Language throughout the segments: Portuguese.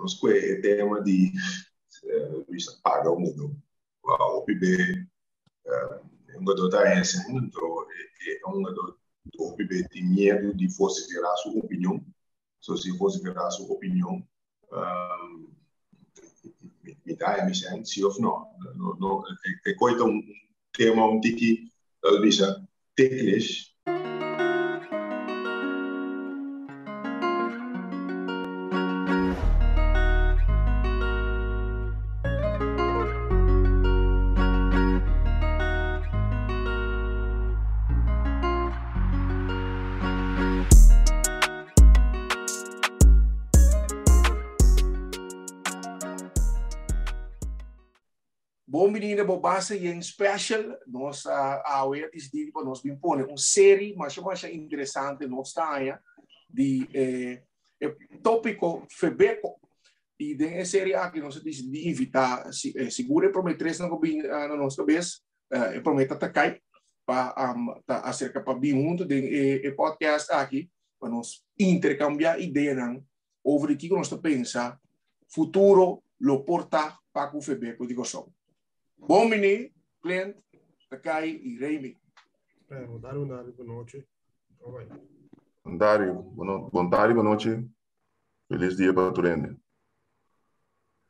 Nos que tema de paga o mundo. O PB um jogador da esse, então é um jogador o PB tem medo de falsificar sua opinião. Se falsificar sua opinião, me dá a missão, sim ou não. É coisa tema que talvez técnico. Bom menina, bom base e em special nós aware is di para nós bem pôr série mais interessante nós está aí de tópico febeco e de série aqui nós diz de invitar seguro prometer não bem na nossa cabeça prometa tá cai para acerca para bem junto de podcast aqui para nós intercambiar ideia não over o que nós está pensar futuro lo porta para o febeco digo só. Bom menino, Clint, Takai e Raimi. Dário, boa noite. Dário, boa tarde, boa noite. Feliz dia para Turende.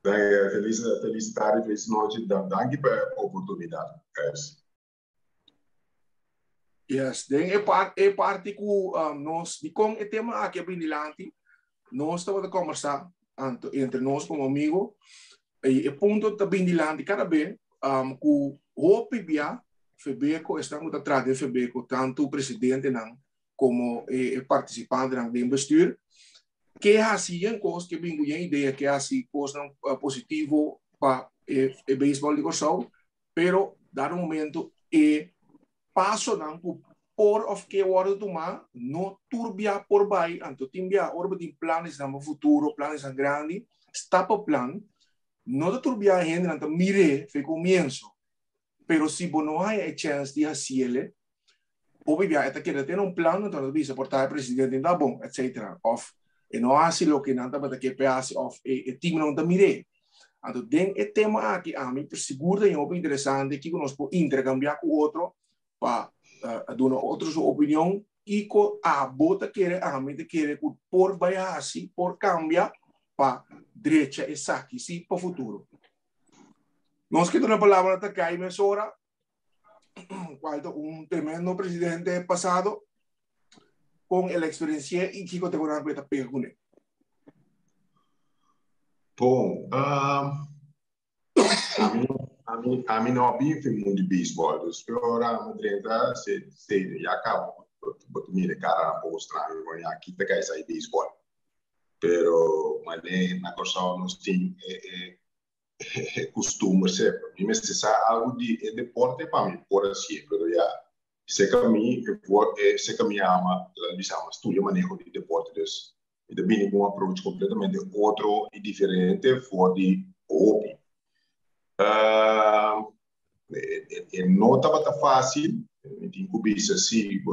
Feliz tarde, feliz noite. Danke pela oportunidade. Yes, then é parte que nós, de como é tema aqui bem dilante, nós estamos a conversar entre nós como amigo e ponto está bem dilante cada vez que o PBA, FEBECO, estamos atrás de FEBECO, tanto o presidente não, como o participante do investir, que é assim, coisa que bem a ideia que é assim, coisa positivo para o beisebol de Gossau, pero, dado momento, passo não, por of que hora tomar, não turbia por baixo, então, timbia, hora de planos no futuro, planos grandes, está para plan, no turbia gente não mire foi começo pero se não há a chance de hacerle obviamente esta quer ter plano então bisa portar presidente tá bom etc of e não há se lo que não tá para que pedaço of e time não tá mire então tem é tema aqui a mim por seguro é muito interessante que nós podemos intercambiar com outro para dar outra sua opinião e com a bota querer a mim querer por vai assim por cambiar para direita e saque sim para o futuro. Nós que na palavra está cai mesora, qual tremendo presidente passado com a experiência e que tem uma coisa pega com ele. Bom, a mim não havia muito de beisebol. Os programas de se já acabou, porque mira cara na postra, eu aqui tá cai sai beisebol. Pero mas na Gossau nós tem costume sempre mas se algo de deporte para mim por assim pero já se caminho ama visão estudo manejo de deportes e também com um approach completamente outro e diferente for de hobby não estava fácil tem que ver se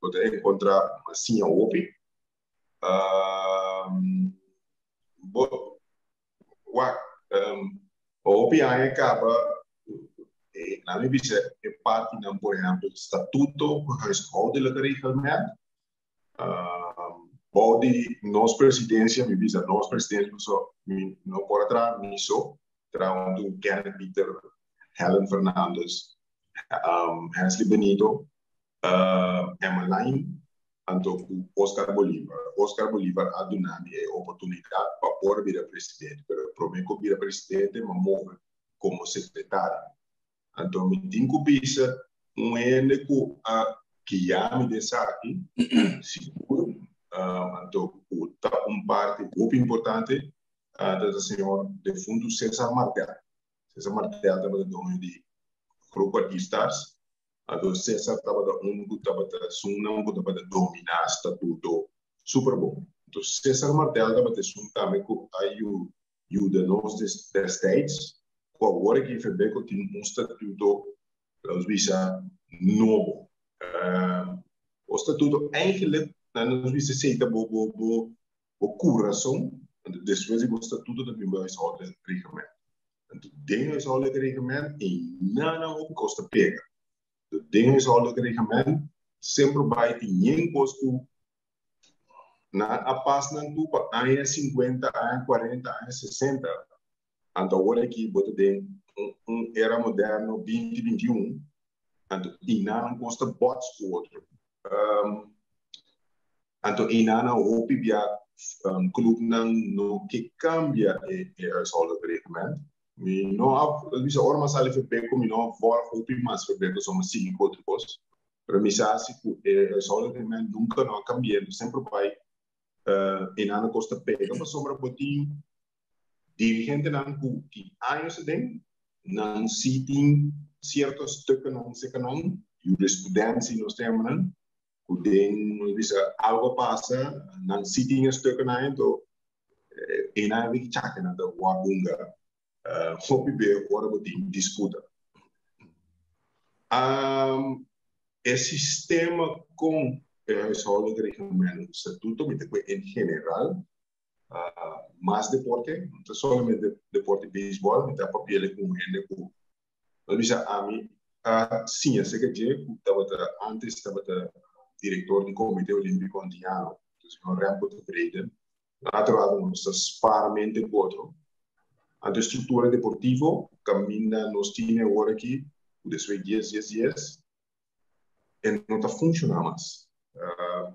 poder encontrar assim a hobby o OPI acaba na minha visão é parte não por exemplo do estatuto que responde a regelmente pode nós presidência minha visão nós presidência não pode atrás nisso trazendo Gary Peter Helen Fernandes Hansley Benito Emmeline então Oscar Bolívar a donado a oportunidade para poder vir a presidente, mas prometo vir a presidente, mas morre como secretário. Então me tenho que pensar ene que já me dessa aqui, seguro. Então parte muito importante da senhora de fundo César Martel. César Martel também dono de grupo artistas. Então, César estava dominar o estatuto super bom. Então, César Martel estava também com a ajuda dos States, com agora que FEBECO tem estatuto, vamos dizer, novo. O estatuto, eigenlijk, nós vamos dizer, o coração Depois o estatuto também vai huishoudelijk reglement. Ding huishoudelijk reglement e nada op kosten pega. De ding huishoudelijk reglement sempre vai ter ninguém custo na a paz não tu para anos 50, anos 40, anos 60. Então agora aqui bota de era moderno 2021. Então e nada custa bots o outro. Então e nada o pibia clube não no que cambia huishoudelijk reglement. Mi no bisa orma sale fe beko mi no vor hopi mas fe beko somos cinco outros coisas. Para mim se assim que só nunca não cambia, sempre vai e nada costa pega para sobra botinho dirigente não que anos tem não sitting certos stukken não se canam jurisprudência nós temos não o den bisa algo passa não sitting stukken não então e nada que chaca não da wabunga hopi be ora botinho disputa o sistema com huishoudelijk reglement, o estatuto, em geral, mais deporte, não somente deporte de beisebol, mas também papel com ele, a mim, sim, eu sei que antes estava diretor do Comitê Olímpico Indiano, o senhor Remco de Vreden, lateral nós paramente outro, a estrutura deportiva, caminha nos tinha agora aqui, desde 10 dias, e não está funcionando mais.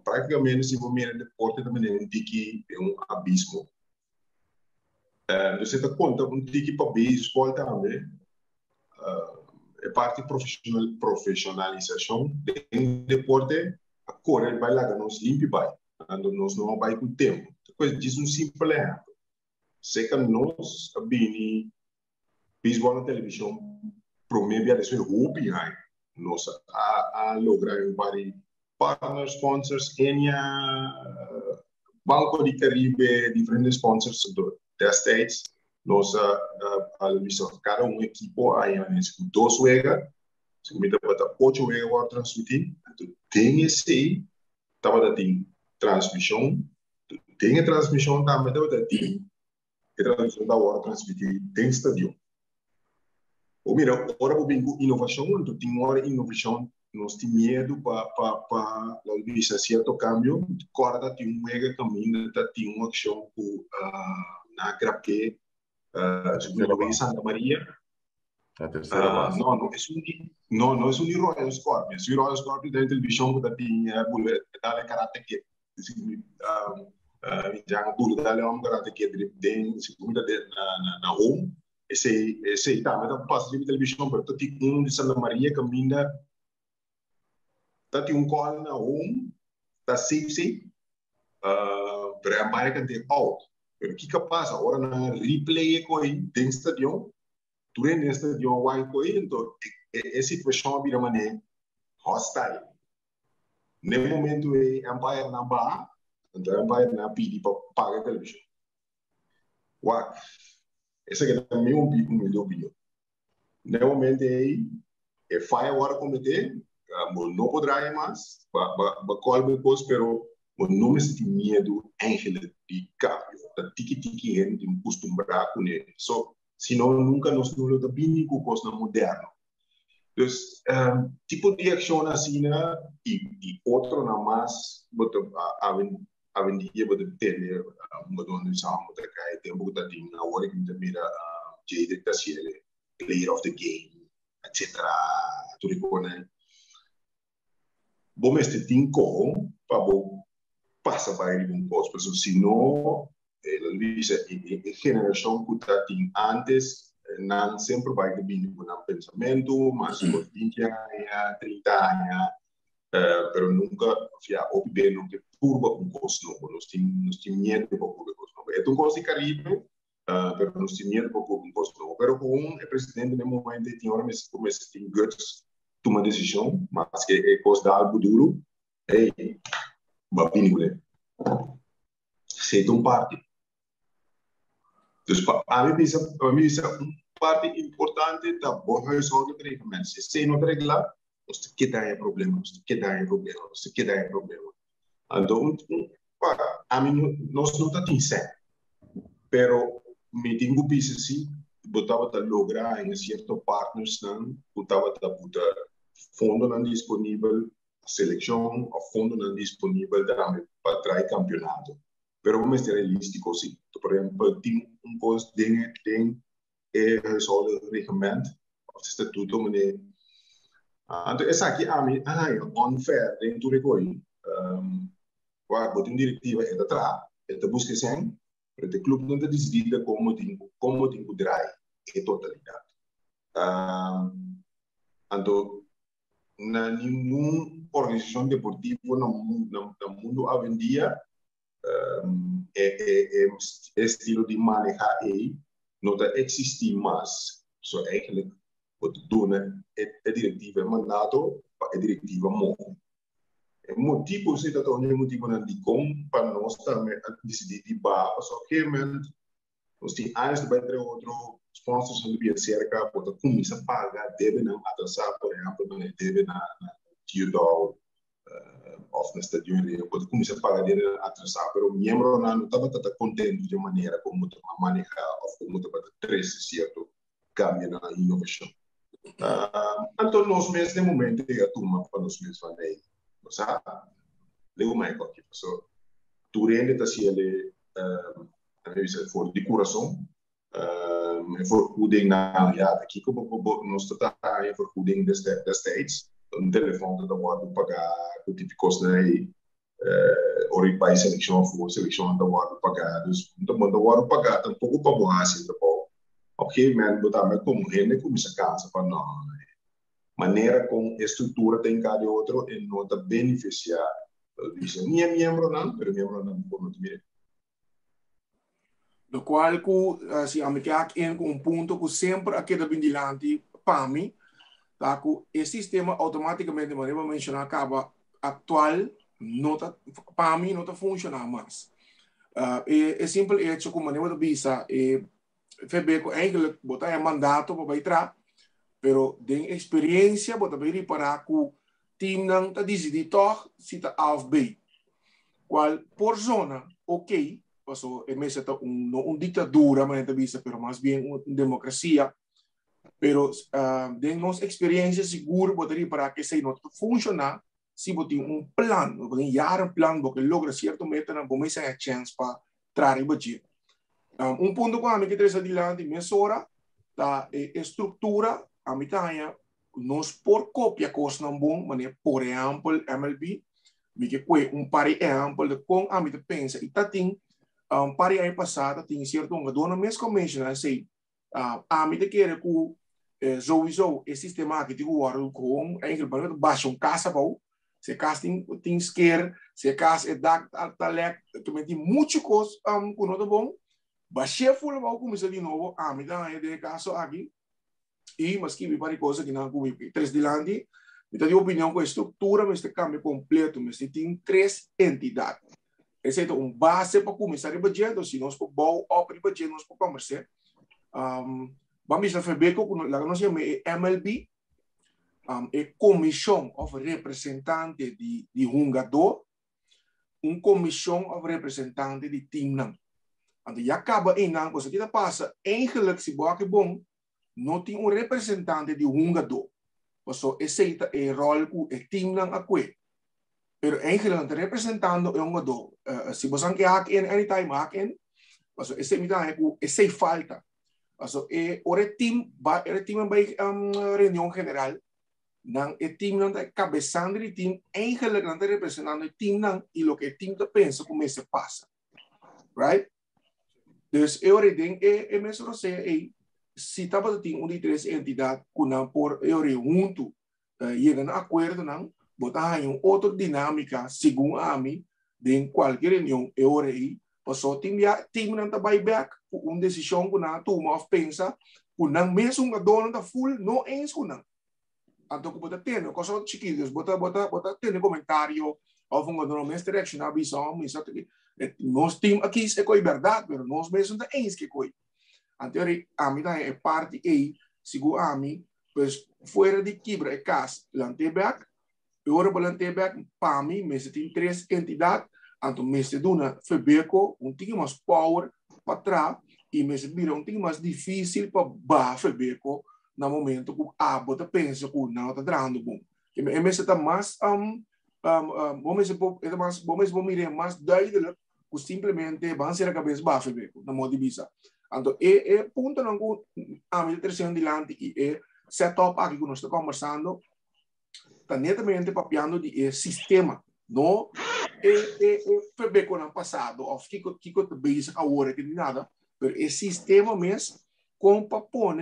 Praticamente, se você mirar o deporte, também é um abismo. Você está conta, para beisebol também, é parte profissionalização do deporte, a correr vai lá, nós limpe vai, nós não vai com o tempo. Depois diz simples exemplo. Sei que nós, beisebol na televisão, promedia a sua hobby, nós a lograr partner sponsors, Banco de Caribe, diferentes sponsors da States, nós cada equipo aí com 2 juega, se comida para 8 juega para transmitir, então tem esse, estava tem transmissão, tem a transmissão também tem a transmissão da hora transmitir, tem estádio. Ou mira, agora o bingo inovação, então tem hora inovação, nós temos medo para realizar certo câmbio, agora tem mega caminho, tem uma ação na Grape, em Santa Maria. A terceira base. Não é um Royal Scorpion. Se o Royal Scorpion da televisão que tem dá karate kid, já tudo dá um karate kid tem segunda na home. Esse tá, mas não passa de televisão para tem de Santa Maria caminha, tem call na home, tá safe, para a América tem out. Pero o que passa agora na replay com tem estádio, durante esse estádio vai com então a situação vira maneira hostile. No momento a Empire na bar, então a Empire na pedi para pagar a televisão. What? Essa é a minha opinião. No momento é fire agora cometer, não poderá mais, vai colher coisa, pero não me senti medo ángeles de cambio, da tiki gente acostumbrada com ele. Senão nunca nos da bem com coisa moderna. Então, tipo de ação assim, e outro na mais, a vendia para ter onde estamos a cair tempo que tem na hora que mira Jade da série Player of the Game, etc. Tu reconhece? Bom, este tem como para passa para ele um pouco, porque senão a geração que tem antes não sempre vai ter bem com um pensamento, mas por 20 anos, 30 anos, pero nunca fia obter no que turba um gosto novo, nós temos medo para o gosto novo. É um gosto de Caribe, pero nós temos medo para o gosto novo. Pero com o presidente no momento tem hora mas como se tem guts tomar decisão, mas que é coisa de algo duro, vai pingular. Se um parte. Então, a mim isso é uma parte importante da boa resolução do regramento. Se não regular, você queda problema. Então, a mim nós não está tem certo. pero me tengo PCC, botava a lograr em certos partners não, botava a botar fundo não disponível, seleção, a fundo não disponível para trazer campeonato. Pero vamos ser realístico, sim. Por exemplo, tem coisa tem resolve regimento, o estatuto, mas então essa aqui a mim é unfair dentro do coi. Waar botem diretiva é atrás, é busca sem, para o clube não decide como tem que draaien em totalidade. Então na nenhuma organização deportiva no mundo hoje em dia é estilo de manejar aí não existe mais. So eigenlijk wat te doen é diretiva mandato para a diretiva morre. O motivo se dat onde motivo não de como para nós também decidir de barra só que nós tem anos de bater outro sponsors de bem cerca para começar a pagar deve não atrasar por exemplo não deve na Tidal of na estadio para começar a pagar deve atrasar pero o membro não estava tão contente de maneira como tu manejar ou como tu para trazer certo cambio na inovação. Então nós mesmos de momento a turma para nós mesmos fazer sabe? Leu mais aqui, pessoal. Durante esta série, for de coração, for cuidem na aqui como nós está aí for cuidem das States, um telefone da guarda pagar o tipo de coisa aí, ori para seleção da guarda pagar, então da guarda pagar tampouco para boa assim, tá bom? Ok, man, botar mais como rende como essa casa para nós. Maneira como a estrutura tem cada outro e não está beneficiar. Dizem, nem é membro não, mas membro não pode vir. Do qual, se a mim que aqui com ponto que sempre aqui da bindilante para mim, tá que o sistema automaticamente, maneira mencionar acaba atual, não tá para mim não está funcionando mais. É simples hecho como maneira de visa, FEBECO eigenlijk botar mandato para entrar. Pero de experiência, bota bem para que o time não está decidindo toch se está A ou B. Qual por zona, ok, passou é mesmo ditadura, mas não visa, pero mais bem uma democracia. Pero de nossa experiência segura, botaria para que se não funcionar, se botar plan, um plan, porque logra certo meta, não vamos ter a chance para trazer o budget. Ponto que a mim que traz adiante, minha hora, da estrutura a mitad nos por copia coisa não bom, mas por exemplo MLB, me que foi par exemplo de com a mitad pensa e tá tem par aí passada tem certo dona mesmo conventional sei a mitad quer que sowieso esse sistema que digo agora com eigenlijk para baixo casa bom se casting tem scare se casa é da talek que me tem muito coisa com nada bom baixo full bom começa de novo a mitad é de caso aqui. E, mas que me parece coisa que não como três de landi, me dá de opinião com a estrutura, mas este cambio completo, mas tem três entidades. Esse é base para começar a budget, se nós for bom ou para budget nós for começar. Vamos a FEBECO, lá nós chamamos MLB, é comissão of representante de jogador, comissão of representante de time não. Então, já acaba em não, coisa que passa, eigenlijk se boa que bom, não tem representante de jogador. Então, esse é o rol que o time não acquire. Pero eigenlijk não representando o jogador. Se você quer aqui anytime aqui, então esse é o esse falta. Então, o time vai reunião geral, não o time não está cabeçando o time, eigenlijk não está representando o time não e o que o time pensa como se passa, right? Dus eu denk é mesmo você se estava tem uma de três entidades que não por eu junto chegando a acordo não botar em outra dinâmica segundo a mim de qualquer reunião eu aí passou time não está back uma decisão que não toma of pensa que não mesmo a dona da full não é isso não então que botar tendo coisa chiquitos botar tendo comentário ou um dona mesmo direction a visão isso nós time aqui é coi verdade mas nós mesmo não é isso que coi anterior a mim é parte aí segundo a mim pois fora de quebra é caso lanteback agora para lanteback para mim mesmo tem três entidades então mesmo dona FEBECO tem mais power para trás e me se viram tem mais difícil para baixo beco no momento que a bota pensa que não está dando bom e me se está mais vamos mirar mais duidelijk que simplesmente van ser a cabeça baixo beco na modo de visa então ponto não a minha terceira dilante e setup aqui que nós estamos conversando está netamente papiando de sistema não beco no passado ou que te base agora que nada mas o sistema mesmo como para pôr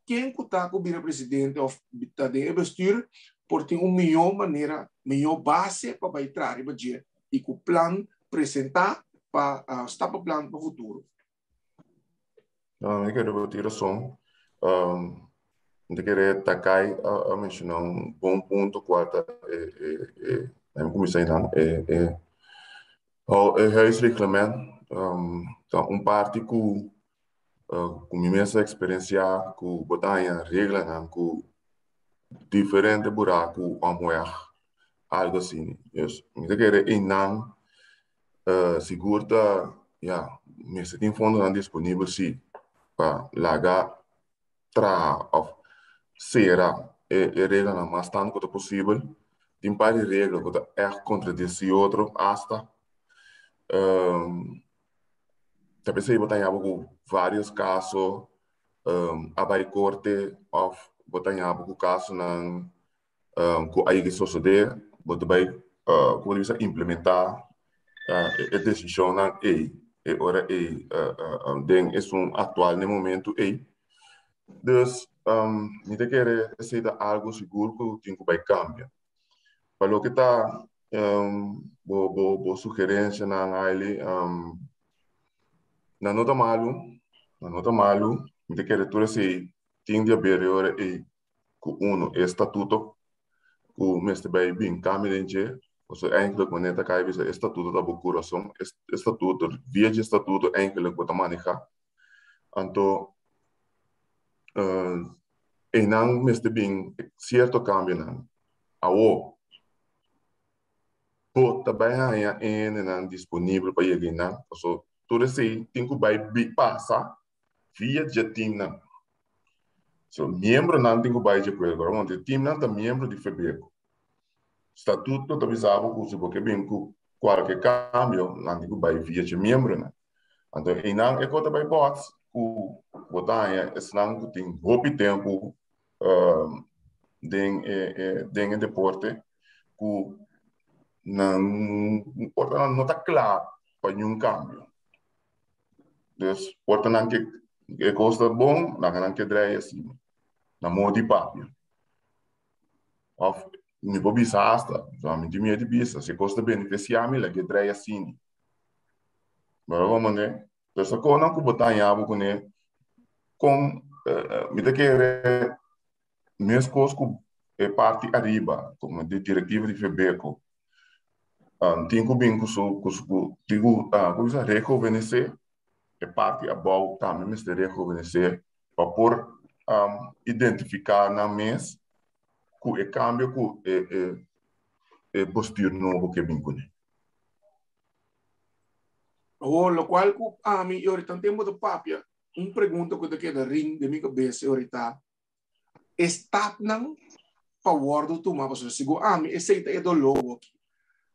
quem está com o presidente ou está de bestuur por ter melhor maneira melhor base para entrar e com o plano apresentar para estar para o plano para o futuro. Eu quero repetir o som. Eu quero tacar a mencionar bom ponto quarta eu comecei então o huisreglement parte com minha experiência com botar regra com diferente buraco algo assim eu quero innan segura se tem fundo disponível sim para largar of será regra na mais tanto quanto possível tem parte de regra que contradiz outro hasta também se botar em vários casos a corte of botar em caso na que aí que suceder botar como diz implementar a decisão na ora den atual no momento dus niet querer ser algo seguro que vai cambiar para lo que está sugerência na ele na nota malo niet querer tudo se tem de haver ora estatuto que mestre vai bem caminhar also eigenlijk wanneer dat je bisa estatuto da bocuração estatuto via de estatuto eigenlijk wat maneja anto não mestre bem certo cambio não awo pô também não disponível para ele não also tudo isso tem que vai passar via de time não so membro não tem que vai de coisa agora onde time não tá membro de fevereiro estatuto também sabe que porque bem que qualquer cambio não tem que vai via de membro né então não é coisa vai box o botar é senão que tem pouco tempo em deporte que não está claro para nenhum cambio então portanto que costa bom não que dreia assim na modo de papel mi bobi sasta, somente minha de bisa, se costa beneficiar-me, lá que dreia assim. Mas vamos né, então quando não botar em algo com me da que minhas coisas é parte arriba, como de diretiva de Febeco, tenho bem digo, como se rejuvenescer, é parte abaixo também, mas de rejuvenescer, para por identificar na mês que é cambio que postura novo que vem com ele. Lo qual a mim ahorita tempo do papia pergunta que daqui da ring de minha cabeça ahorita está não favor do tuma você sigo mim aceita é do logo aqui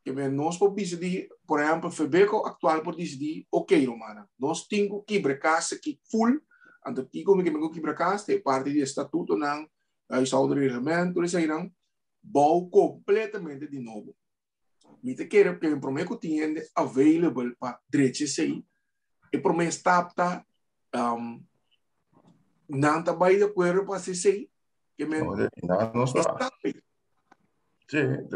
que nós por decidir por exemplo Febeco atual por decidir ok romana nós temos que casa que full ando que como que casa é parte do estatuto não aí saúde regulamento eles irão bom completamente de novo me te quero que o prometo tinha available para direito sei e prometo está não tá bem de acordo para sei que não está sim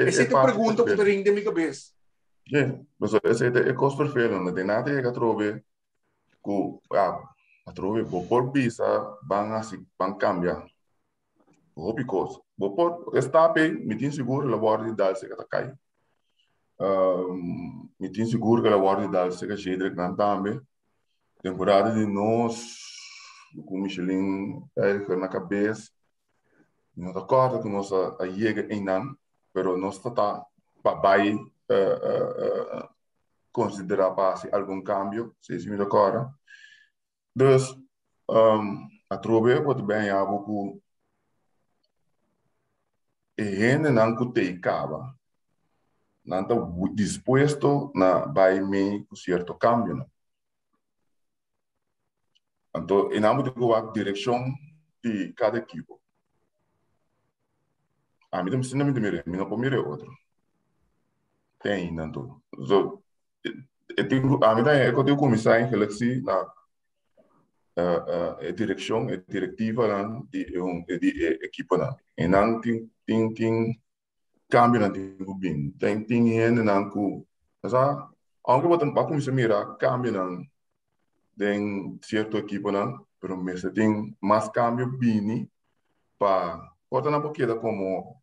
essa é a pergunta que tem de minha cabeça sim mas essa é coisa perfeita não tem nada que trove que a trove por visa van cambiar because por está bem me tem seguro la guarda dal se que cai me tem seguro que la guarda dal se que chega que também temporada de nós com Michelin na cabeça não está claro que nós a chega em não pero nós está para vai considerar para algum cambio, se me decora. Dus, a trove wat bem a boku e gente não cutei cava, não está disposto na vai me com certo cambio, não. Então, em âmbito da direção de cada equipe, a mim também não me mire, me não mire outro. Tem, não tô. So, a mim também é que eu tenho começar em relação na direção, diretiva de equipe não. E não tem cambio não tem bem. Tem gente não com, sabe? Aunque botam para começar a mirar cambio não tem certo equipe não, pero me se tem mais cambio bem para botar na boqueta como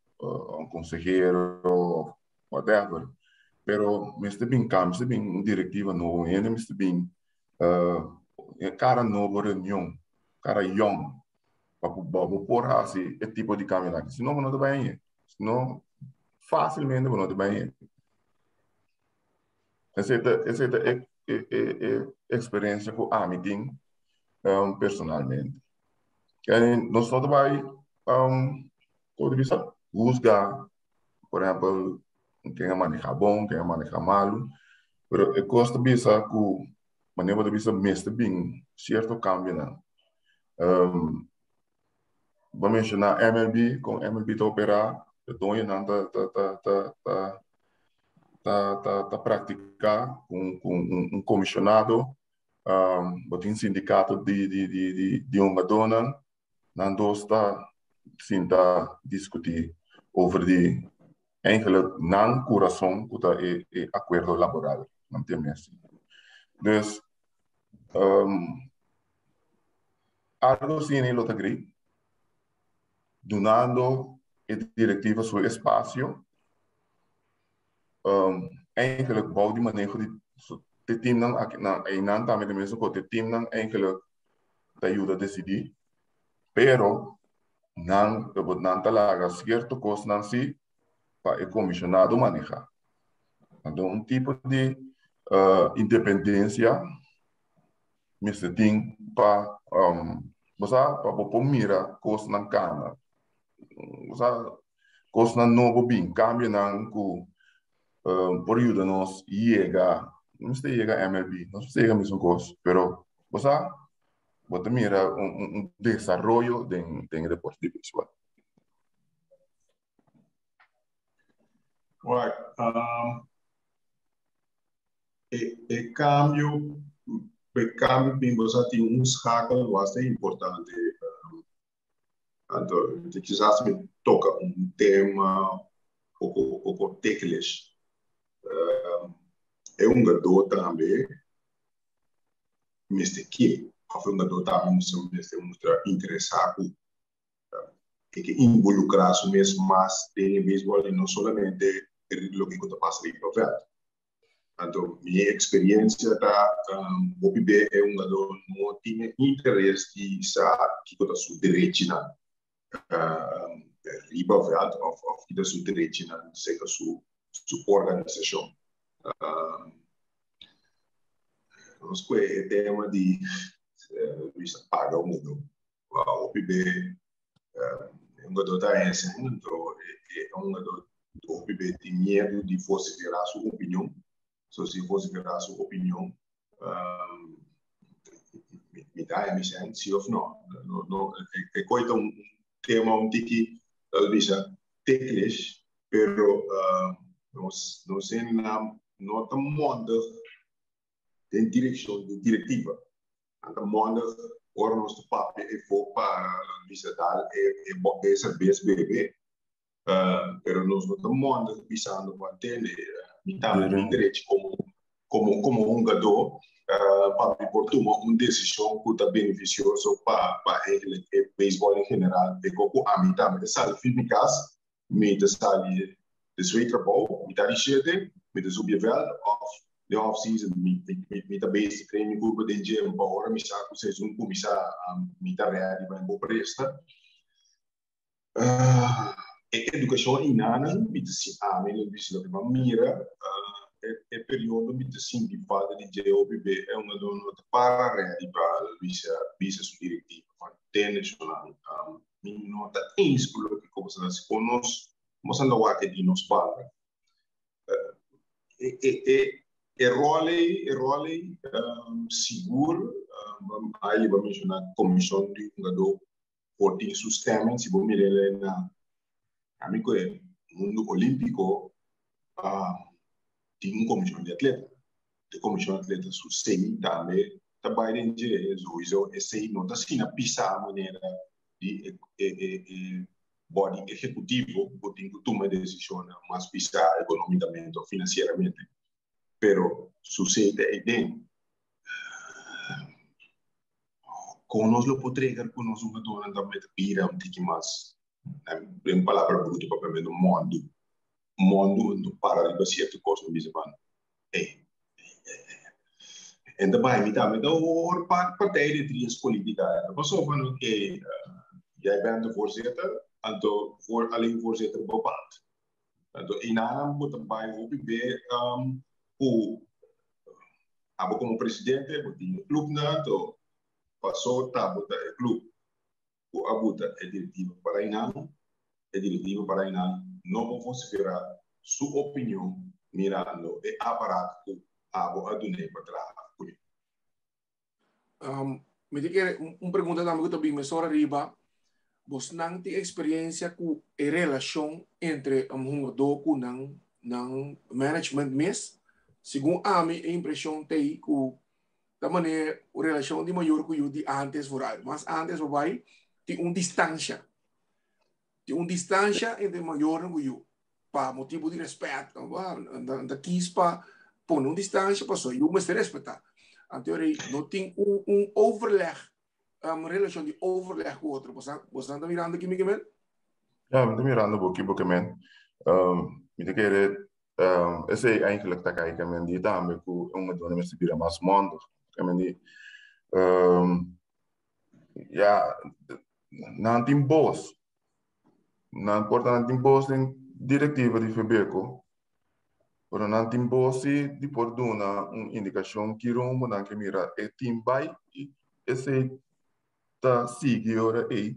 consejero whatever. Pero me está bem cambio, está bem diretiva novo, ainda me está bem cara novo reunião, cara young, para pôr assim esse tipo de cambio lá. Senão não está bem, senão facilmente não está bem. Essa é experiência que a mim tem personalmente. E nós só vai pode vista buscar, por exemplo, quem maneja bom, quem maneja malo, pero é custa vista que maneira de vista mestre bem certo cambio não. Vamos mencionar MLB, com MLB tá operar, então não tá praticar com comissionado, botin sindicato de uma dona, não está sim tá discutir over de enkele não coração que é acordo laboral, não tem mesmo. Dus algo assim em outra grade, donando a diretiva seu espaço, eigenlijk bouw die manejo de team não também de mesmo que o team não eigenlijk te ajuda a decidir, pero não talaga certo coisa não se para o comissionado manejar. Então tipo de independência me se tem para você para mira coisa não cana, você coisa não novo bem cambia não com por ajuda nós não sei chegar MLB, não sei chegar mesmo coisa, pero você mira desenvolvimento de deporte de beisebol. Right. Cambio bem você tem escala bastante importante. Então, quizás me toca tema pouco técnico. É jogador também, mas que é jogador também mostra interessado que involucrar-se mesmo mais em beisebol e não somente o que está passando em projeto. Então, minha experiência o PB é jogador não tinha interesse de que está sua direita riba veld of que está sua direita seja sua organização. Nós com o tema de pagar o mundo. O PB é jogador da ESA, então é jogador do PB tem medo de falsificar sua opinião. Se falsificar sua opinião, me dá a missão, sim ou não. É coisa tema que talvez técnico, pero não sei não tá mundo tem direção diretiva, então mundo ora nosso papel é for para visitar essa BSBB, pero nós não estamos mundo visando manter direito como jogador para tomar decisão que está beneficioso para o beisebol em geral, porque a mim também sabe eficaz, me sabe de seu trabalho, me dá de me subveld de off-season, me dá base training grupo de gym, para agora me sabe que vocês vão começar me dá real para o presta. Educação inana, me dá me não precisa de uma mira, é período de sentir falta de GOPB é uma dona para a rede para visa subdiretiva internacional. Nota em escola que como se conosco, mas anda o que de nos fala. Role seguro, aí vamos mencionar comissão de jogador por ter sistema, se vamos mirar na amigo é mundo olímpico, tem comissão de atleta, tem comissão de atleta sustain também, também de isso esse não está sendo pisar a maneira de body executivo, que tem que tomar decisão mais pisar economicamente ou financeiramente. Pero sucede aí conosco lo potregar conosco uma dona também pira um tique mais em palavra bruta para mim do mundo do para de certo costo me dizer en daarbij met dat met een paar partijen die is politica. Pas op van oké, jij bent de voorzitter en voor alleen voorzitter bepaald. In aanam moet erbij op weer hoe abo como presidente moet die club na to passou tá bota o club o abuta é diretivo para inano é diretivo para inano não vou considerar sua opinião mirando e aparato abo adune para trás. Me dice un pregunta também que também me sora riba. Vos não tem experiência com a relação entre jogador com não management mes. Segundo a minha impressão tem que da maneira a relação de maior que eu de antes foral, mas antes vai tem distância entre maior e eu para motivo de respeito, da quis para pôr distância para só eu me respeitar. Anterior não tem overleg, relação de overleg com o outro. Você está mirando aqui, Miguel? Ja, estou mirando aqui, porque men, me querer, esse é eigenlijk tá aí que men die também com dona me subir mais mundo, que men die, ja, não tem boas, não importa não tem boas em diretiva de Febeco. Pero não tem bosi de por uma indicação que rumbo não que mira é timbai esse tá sigue ora aí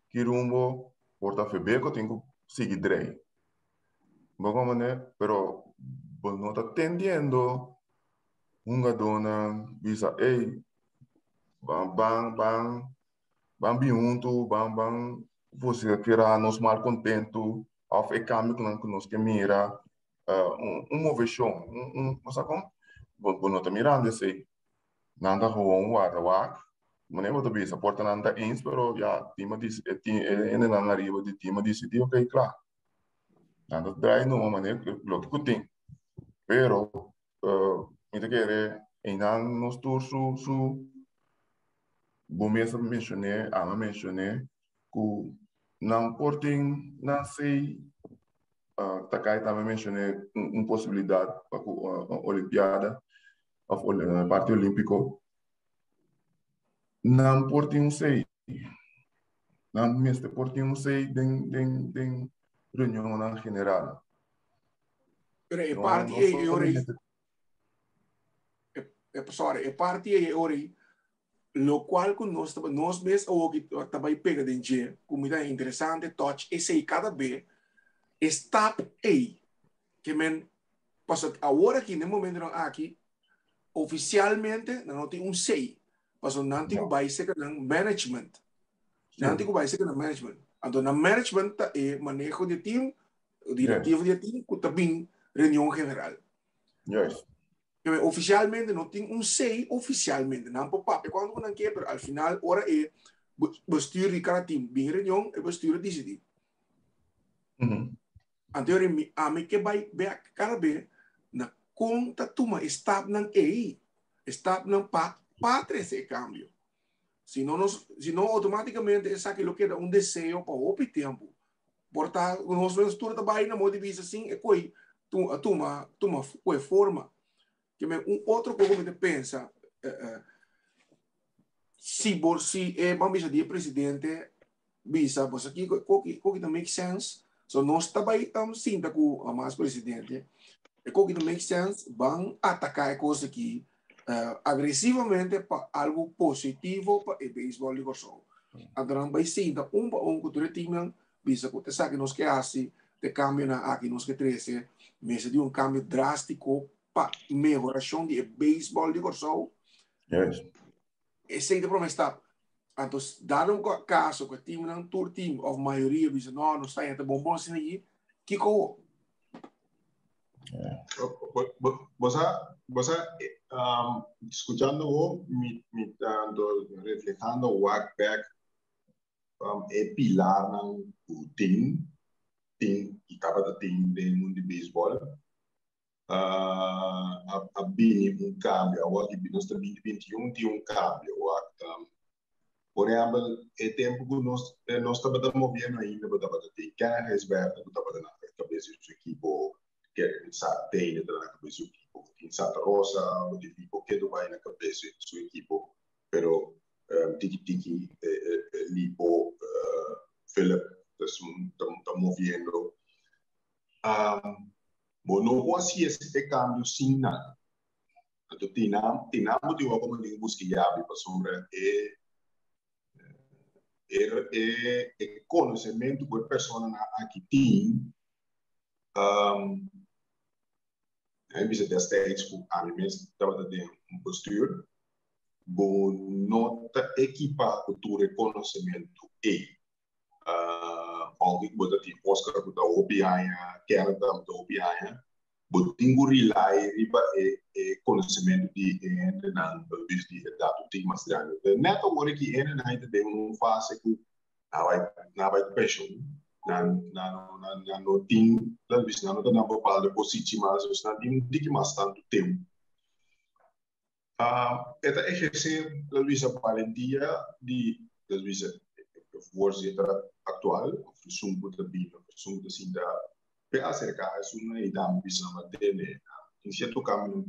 que rumbo porta febeco tem que seguir drei. Bom né? Pero bom não tá tendendo dona visa ei bang biunto bang você queira nos mal contento of e cambio que nós que mira moveção, mas como, bom, não está mirando esse, nada ruim, mas nem vou te dizer, porta nada ens, pero já, time disse, ainda não arriba de time disse, ok, claro, nada trai não, mas nem lo que tem, pero, ainda querer, ainda nos tour bom mesmo mencionei, que não portem, não sei Takai também mencionei uma possibilidade para a Olimpiada, a parte olímpico. Não portem sei, não mesmo portem sei de reunião na general. Pero a parte é ori, sorry, a parte é ori, lo qual que nós mesmos ou que também pega de dia, como é interessante, touch, esse cada vez stop aí que men passa agora aqui no momento aqui oficialmente não tem sei passa não tem vai ser que management não tem vai ser que management então na management é manejo de time o diretivo de time que também reunião general que oficialmente não tem sei oficialmente não por papel quando não quer pero al final hora é bestuur de cada time bem reunião é bestuur decidir Anterior a mim que vai ver cada vez na conta tuma está não está não para esse cambio. Senão automaticamente é aquilo que dá desejo para o tempo. Portanto, nós vamos tudo trabalhar na moda de visa assim é coi tuma coi forma que outro que eu pensa se vamos dizer presidente visa você aqui que também make sense. So nós também sinta com a mais presidente E como que não make sense, vão atacar a coisa aqui agressivamente para algo positivo para o beisebol de Kosovo. Então, vai sim, cultura time, visa que você sabe que nós que assim, de cambio na aqui nós que 13, mas de cambio drástico para melhoração de beisebol de Kosovo. Yes. Esse é o promessa. Então, dado caso que o time não tour team ou maioria diz não está entre bombom assim aí, que co Você escuchando me reflejando o back é pilar no team e estava da team de mundo de beisebol a bem cambio agora que nós estamos 2021 tem cambio por exemplo é tempo que nós estamos movendo ainda para ter Kenneth Hesberto para na cabeça do equipo que tem na cabeça do equipo em Santa Rosa o equipo que vai na cabeça do seu equipo pero tiki lipo Philip está movendo bom não pode esse cambio sem nada então tem motivo como digo buscar chave para sobre conhecimento por pessoa na aqui tem aí você destacas com a mim estava de postura bom nota equipa cultura conhecimento e alguém bota tipo Oscar bota OPI Canada bota OPI botingo rely riba conhecimento de na de dado tem mais grande neto agora que na ainda tem fase que na vai passion na no tem da vez na não papel positivo mas na tem de que mais tanto tempo esta exercer da vez a valentia de da vez voorzitter actual of sumbo de bino sumbo de sinda per acercar es una idea bisama dele in certo cammino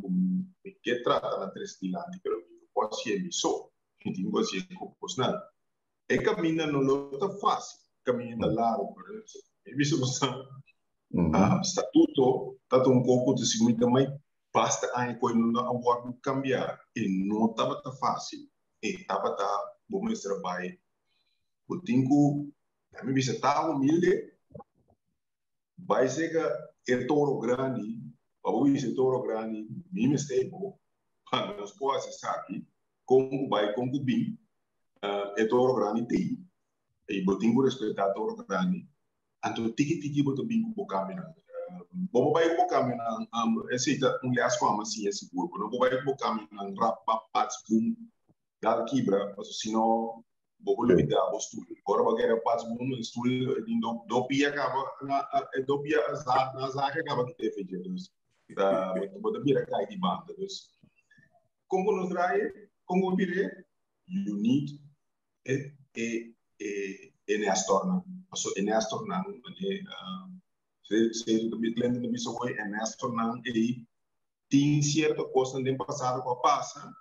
che tratta la tre stilanti però quasi è miso quindi così è composnal e cammina non lo fa facile cammina da largo e visto questo statuto dato un poco di seguito mai basta anche poi non a cambiare e non stava facile e stava da bom trabalho o tempo a mim bisa tá humilde vai ser que é toro grande o isso toro grande mim estebo para nós coisas aqui como vai como bem é toro grande tem e botinho respeitar toro grande então tiki boto bem com o caminho bom vai com o caminho esse aliás como assim esse grupo não vai com o caminho rapa pats boom dá quebra senão bolo vida postura agora vai querer pats boom estúdio do pia acaba do pia na zaga acaba que teve Jesus bota mira cai de banda dus como nos trai como vire you need Nestor so Nestor nan se do cliente do biso foi Nestor nan e tem certa coisa no passado que passa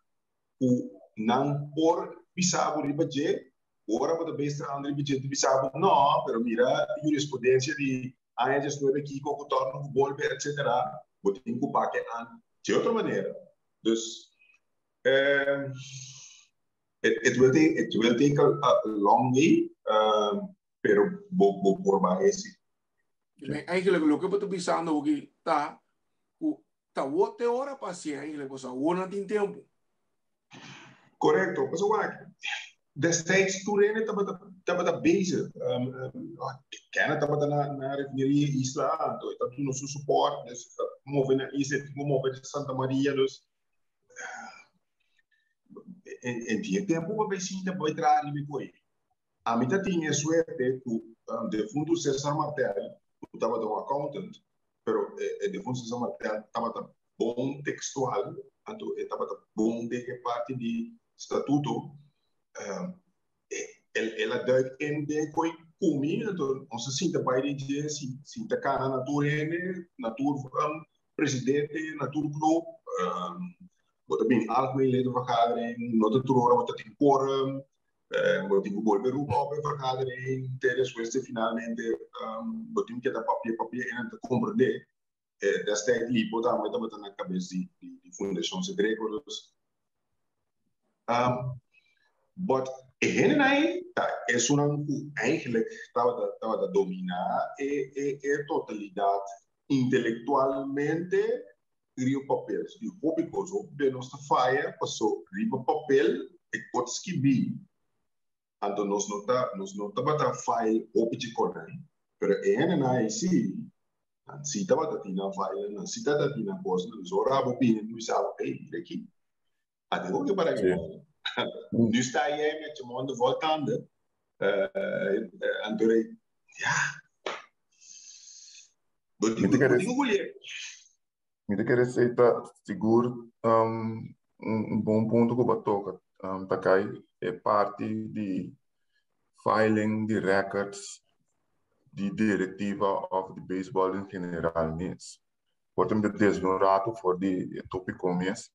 o não por bisabo de budget ora para bestra andre budget bisabo não pero mira a jurisprudência de a gente estou aqui com o torno o bolbe etc botem que o paque de outra maneira dus it will take a long way pero por base eigenlijk lo que eu estou pensando que tá outra hora paciência eigenlijk cosa outra tem tempo correto mas olha destijds toen estava bezig Canada estava na refineria Isla então tudo nosso suporte move na Isla move de Santa Maria dus em dia tempo uma vez sim depois trazer me foi a mim tinha suerte de fundo César Martel estava de accountant pero de fundo César Martel estava bom textual então estava bom de que parte de estatuto ela duidt in de koi kumi então onze sinta bij de sinta cara natuur presidente natuur club wat bem algemeen ledenvergadering nota toer wat het in quorum wat ik wil beroepen op een vergadering tijdens finalmente wat ik dat papier en te comprender destijds liep ook aan met de cabeça die Fundação Segredos. But es una eigenlijk dat domina totalidad intelectualmente rio papel. E o because op de nossa faia passou rio papel e pode escrever. Então nós nota bata faia op de conai. Pero si tava tina faia, si tava tina coisa, nós orava bem, nós sabe aqui. Até o que para Sim. Nu sta jij met je monden vol tanden. En toen Me querer aceitar seguro bom ponto que eu toca. Takai é parte de filing de records de diretiva of the baseball em geral nisso. Portanto, desnurado for de tópico mesmo.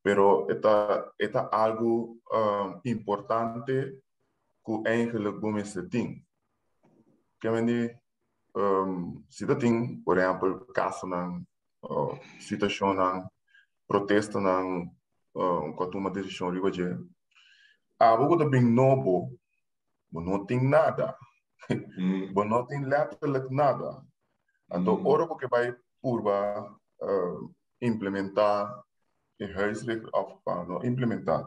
Pero está algo importante que eigenlijk vamos a ter. Que se tem, por exemplo, caso na situação na protesta na quando uma decisão riba algo também novo, não tem nada, não tem letterlijk nada. Então, ora porque vai purba implementar huisregel of não implementar,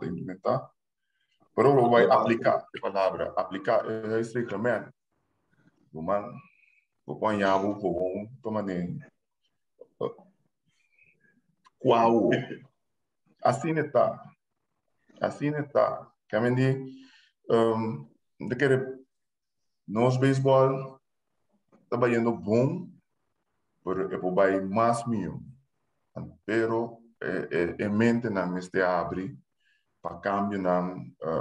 pero vai aplicar a palavra aplicar o huisreglement. Bom, acompanhava o bom tomando qual assim está, que a de que nós beisebol está indo bom, pero é vai mais mil, pero é mente não este abre para cambio na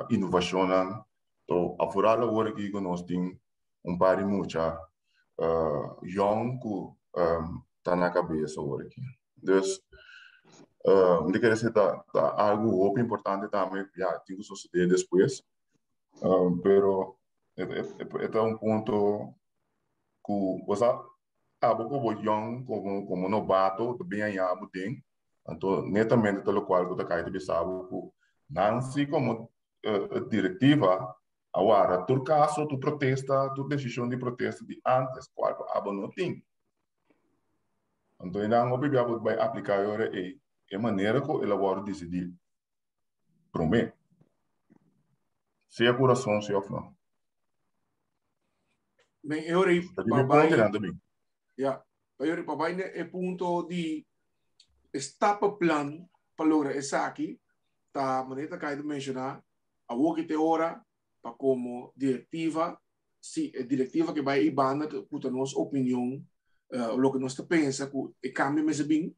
inovação na to afurar o work que nós tem par de muita young que tá na cabeça o work. Dus de querer ser algo importante também já tem que suceder depois, pero é ponto que você como young como novato também aí tem. Então, netamente, pelo qual eu estou pensando, não se como diretiva, agora, tu caso, tu protesta, tu decisão de protesta de antes, qual não tem. Então, não obrigado vai aplicar agora é maneira que ele agora decidir. Prometo. Se é coração, se é ou não. Bem, eu papai é ponto de estapa plan para lograr isso aqui, tá maneira que eu mencionar, a que te hora para como diretiva, se a diretiva que vai ibana puta nossa opinião, o que nós pensa que o cambio mais bem,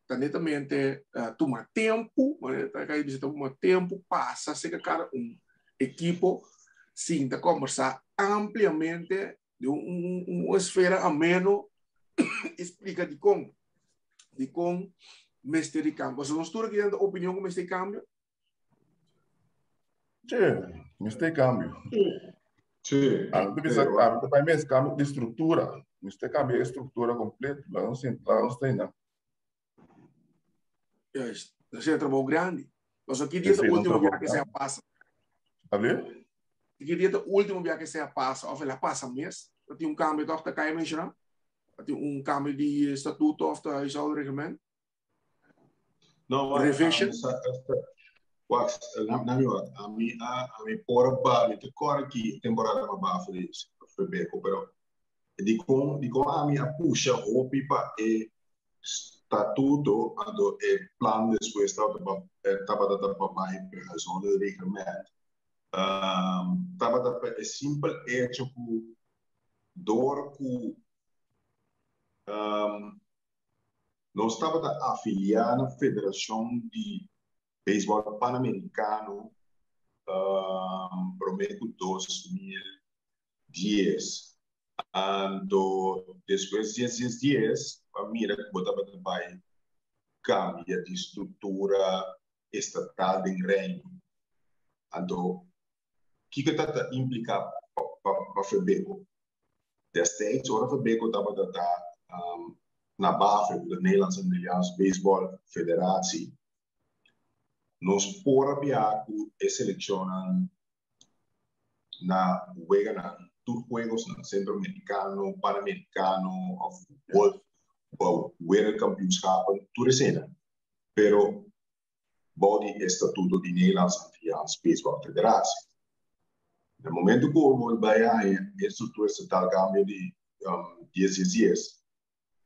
tá netamente toma tempo, maneira que aí você toma tempo passa se que cada equipo sinta conversar ampliamente de uma esfera ameno explica de como mestre de cambio. Você não está aqui dando opinião com mestre de cambio? Sim, mestre de cambio. Sim. Vai mesmo cambio de estrutura. Mestre de cambio é estrutura completa. Lá não tem nada. Isso é um trabalho grande. Mas aqui dia o último dia que você passa. Sabe? Aqui dia o último dia que você passa, ou ela passa mês, tem cambio de que cai mencionar. Tem cambio de estatuto of the huishouden reglement. Não, revision. Wax, na minha, a minha por base de cor aqui temporada para baixo isso, foi bem, pero de com a minha puxa o pipa e estatuto ado e plan depois estava para mais para zona de regramento. Estava é simples hecho que dor que nós estava afiliado à Federação de Beisebol Pan-Americano prometo 2010. Depois de 10 a mira que botava também cambia de estrutura estatal em reino. Então, o que está implica para FEBECO? Destijds, a FEBECO estava na BAF, de Nederlandse Antilliaanse Baseball Federatie, nos por viajar e seleccionan na juega na tour juegos na centroamericano, panamericano, of wereldkampioenschappen, tour escena. Pero body estatuto di Nederlandse Antilliaanse Baseball Federatie. No momento que o Bahia é estrutura estatal cambio de 10 dias,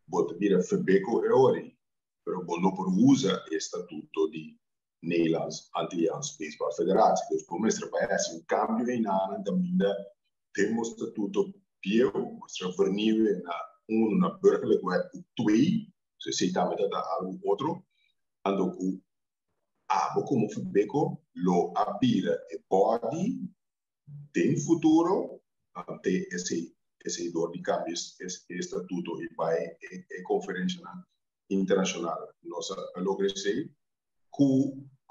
bota vira Febeco e ori, pero não por usa estatuto de Nederlands Antilliaans Baseball Federatie. Dus por mestre Bahia um cambio em nada também temos estatuto pieu, mostra vernieuwen na burgerlijke wet 2, so se também dá algo outro, ando com como Febeco lo abira e pode tem futuro até esse dor de cambios, esse estatuto e vai conferência internacional. Nós logramos que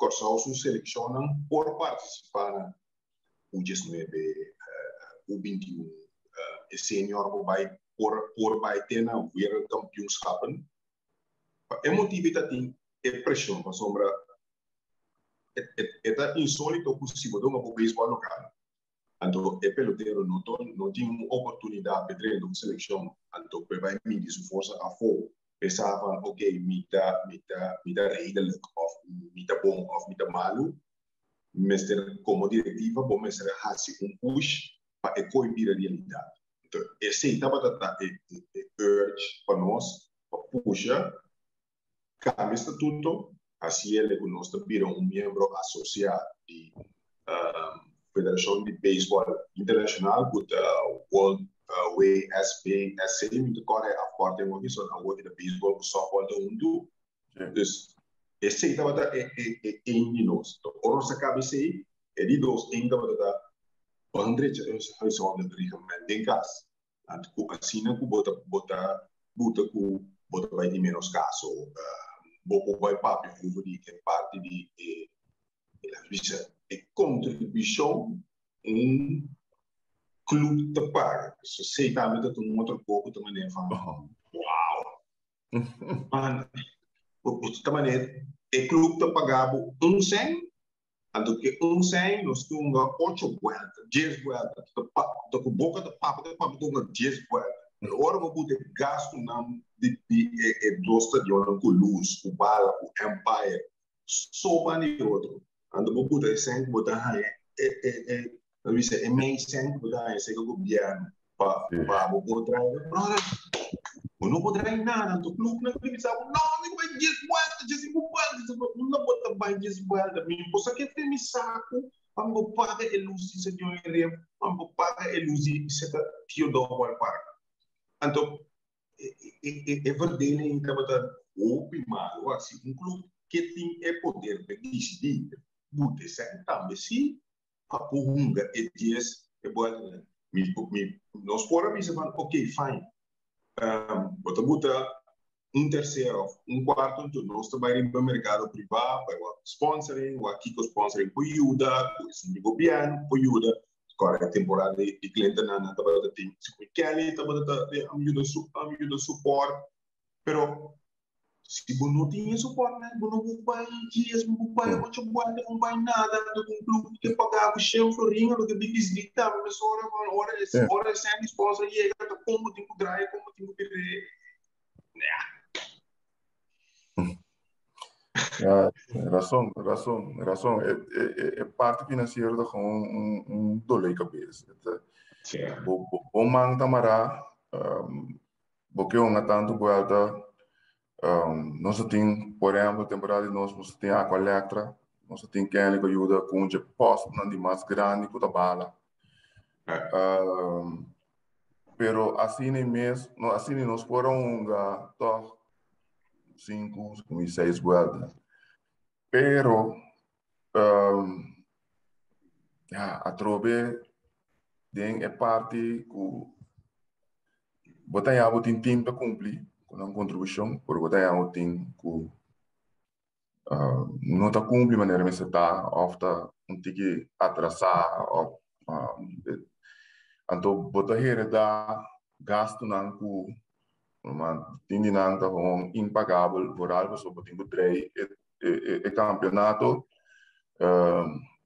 os selecionam por participar na U19, U21, e senior vai por vai ter na wereldkampioenschappen. É motivo que tem pressão para sombra. É insólito possível de uma beisebol local. Então, o pelotero não tinha uma oportunidade de treinar uma seleção. Então, vai medir sua força a fogo. Pensava, ok, mita redelijk, of mita bom, of mita malo. Mas, como diretiva, bom, mas fazer push para coibir a realidade. Então, esse estava urge para nós, para puxar, cambia estatuto, assim ele que nós viramos membro associado de Federação de Beisebol Internacional, com World WSBSC, muito claro, a parte de isso, a outra de beisebol, o softball do mundo. Então, esse estava em nós. Então, o nosso cabeça é de dois, ainda vai dar 100 huishouden reglement em casa. Assim, que bota vai de menos caso. Boco vai papi, que parte de contribuição clube te paga. Se você também tem um outro pouco de maneira uau! Mas, de maneira, o clube te pagava 100, então que 100 nós temos 8 vueltas, 10 vueltas, de boca de papo, tem 10 vueltas. Agora vou poder gasto de dois estadiões com luz, o bala, o Empire, só para o outro. Ando vou poder sempre botar é meio sempre botar esse governo para botar não poderá nada do clube não pensava não vai 10 vueltas não botar mais 10 vueltas me posso que tem me saco vamos pagar a luz se eu vamos pagar a luz se tá tio do parque então é verdade então botar o primário assim clube que tem poder de decidir botar sempre também se a punga e 10 é boa nós podemos dizer ok fine bota terceiro quarto então nós trabalhamos no mercado privado para sponsoring o aqui com sponsoring ajuda o governo ajuda agora a temporada de cliente na trabalho tem se Kelly trabalho ajuda suporte pero se você não tinha suporte, você não vai dias, não vai 8 guardas, não vai nada, do clube que pagava o chão, florinho, do que bilis dita, mas hora sem esposa e ele como tem que drive, como tem que perder. Razão. É parte financeira da com dólar de cabeça. O man tamará, porque tanto guarda nós temos, por exemplo, temporada nós temos a Aqualectra, nós temos quem ajuda com o posto de mais grande que a bala. Pero assim mesmo, assim nós foram a 5, 6 guardas. Pero a trove tem parte que botar em tempo para cumprir uma contribuição, por botar tem que não está cumprindo de maneira que está, ou está que atrasar, então botar here dá gasto não que mas tem dinâmica gewoon impagável voor algo sobre o trei e campeonato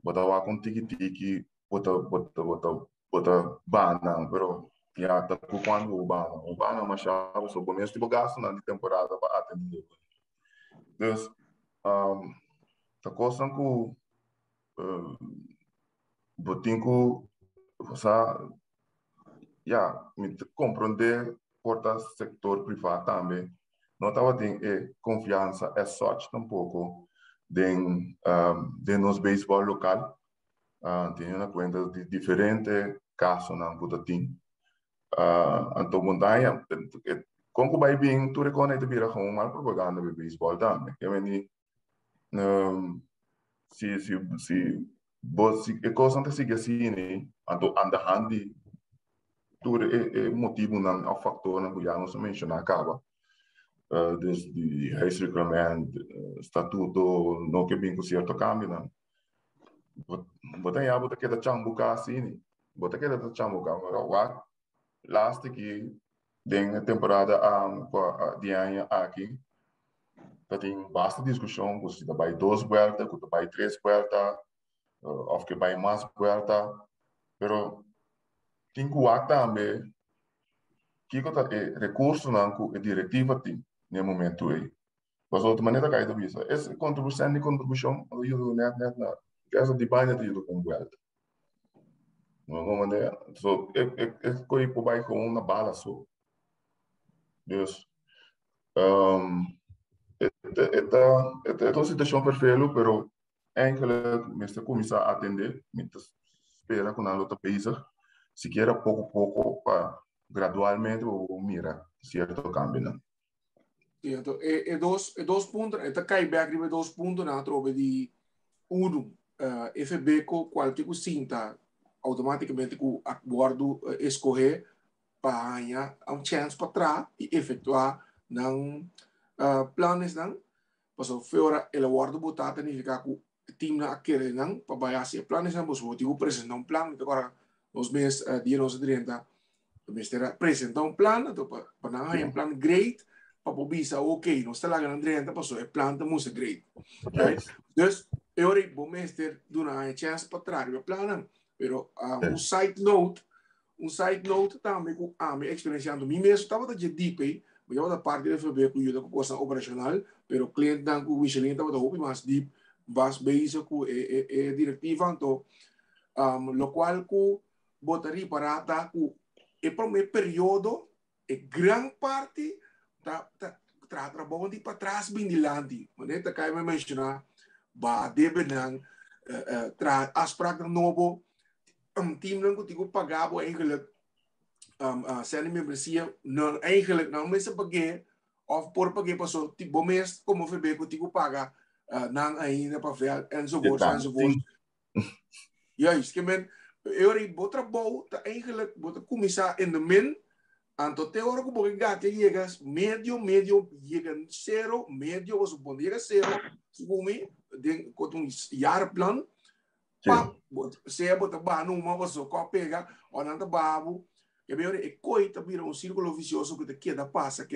bota com tiki bota bana pero já tá com quando o bana mas já sobre mesmo tipo gasto na temporada para atender dus tá coisa com botinho você já me compreender porta sector privado também não estava tem confiança é sorte tampouco de nos beisebol local tem uma conta de diferente casos na botatim então montanha como vai bem tu reconhece vira com uma propaganda de beisebol também que vem se é coisa que sigue assim né anda handi tu motivo não o fator não que já nos mencionar acaba desde restriction estatuto não que bem com certo cambio não botar já botar que da chambuca assim botar que da chambuca agora last que tem temporada de ano aqui tá tem bastante discussão se vai 2 vueltas se vai 3 vueltas ou que vai mais vueltas pero tem que também que recurso não que diretiva tem no momento aí mas outra maneira que ainda visa essa contribuição ajuda net na essa de banha de com vuelta não maneira so é coi por baixo com uma bala só dus é uma situação perfeita pero eigenlijk meeste começar a atender muitas espera com a outra país sequer pouco para gradualmente ou mira certo cambio não Então, dois pontos, esta cai back de dois pontos na troca de FB com qualquer coisa automaticamente com a bordo escorrer para ganhar chance para trás e efetuar não planos não passou fora ele guarda botar significa que o time na aquele não para vai assim planos não você tipo apresentar plano agora nos meses dia nos 30 você apresentar plano para não ganhar plano great para bisa ok nós está lá ganhando 30 passou plano muito great right dus eu vou mestre do na chance para trás o plano pero side note também com a minha experiência do mim mesmo estava de deep mas eu da parte da FB com eu com coisa operacional pero cliente dan com o Michelin estava da roupa mais deep vas base com diretiva então lo qual com botaria para dar com é para um período é grande parte trabalhando de para trás bem dilante mas né tá cai me mencionar ba deve não as práticas novo team não contigo pagava eigenlijk zijn membresia não eigenlijk não mas pagar of por pagar passou tipo mês como foi bem contigo paga não ainda para ver enzovoort ja is que men eu botra bom tá eigenlijk botra começar in de min anto te hora que porque gata llegas medio llegan zero medio was bom llega zero segumi den com jaar plan pap se bota ba numa você co pega ou não tá babu e bem é coita vira círculo vicioso que te queda passa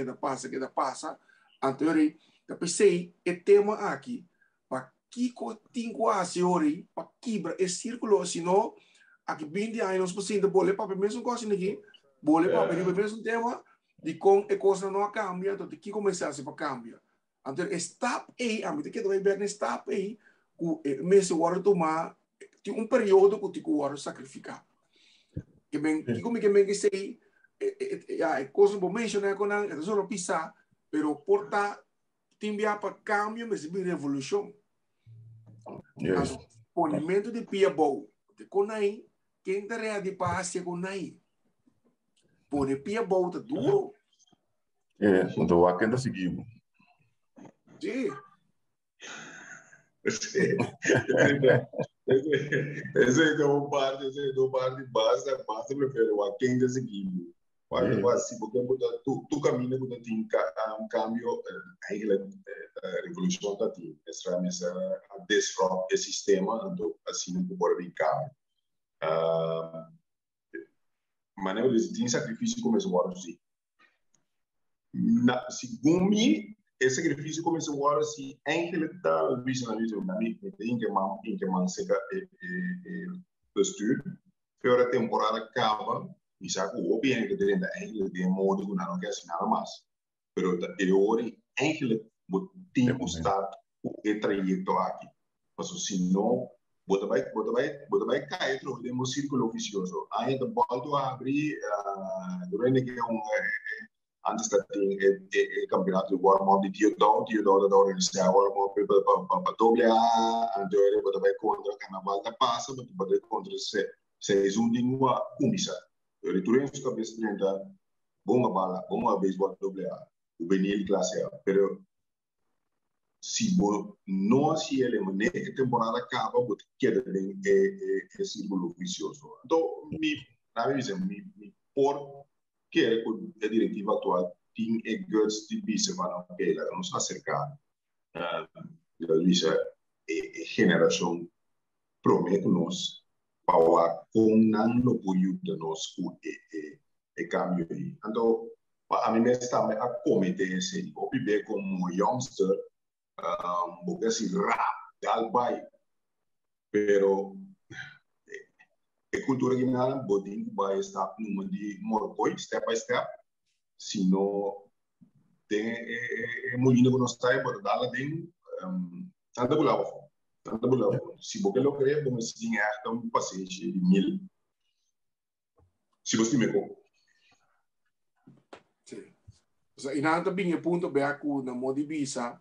anterior tá pensei é tema aqui para que tinco a senhora para quebra esse círculo senão aqui bem de anos por cento bole para mesmo coisa aqui bole para mesmo tema de com a coisa não cambia então tem que começar a se para cambiar anterior stop aí a mim tem que vai back stop aí o mês agora tomar tem período que tu agora sacrificar que bem que sei a coisa bom mencionar com não é só pisar pero porta timbia para cambio mas bem revolução ponimento de pia bom de conai quem tarefa de passe com nai pone pia bom tá duro então aqui ainda seguimos sim esse é uma parte basta prefere o quem ainda seguimos assim porque tu caminha com um cambio a revolução da ti essa a disrupt o sistema então assim não pode brincar mas não tem sacrifício como isso agora sim segundo mim, esse sacrifício começou agora se eigenlijk está visualizando na minha em que man seca bestuur voor a temporada acaba e sabe o bem que dentro eigenlijk de modo que não quer assinar mais pero ele ori eigenlijk moet tempo estar o trajeto aqui mas se não bota vai cair dentro do círculo vicioso aí então volto a abrir durante que antes dat het campeonato de warm-up de Teodoro da organizar warm-up para doble A, anterior para vai contra Carnaval da Passa, para contra seizoen de uma comissa. Eu retorno os cabeças de boa bala, boa beisebol doble A, o Benil classe A. Pero se não se ele maneira a temporada acaba, você queda em círculo vicioso. Então, na minha visão, por que a diretiva atual tem guts de bisa para nos acercar a geração promete-nos para com não apoio de nós o cambio aí. Então, a mim está a cometer esse o bebê como youngster porque assim rap vai pero a cultura guiana bodin vai estar numa de morpoi step by step se não tem molina que nós está para dar lá tem tanta bulava se você lo crê como se tinha então passei de 1000 se você me com sim so inanta bem o ponto bem com na modibisa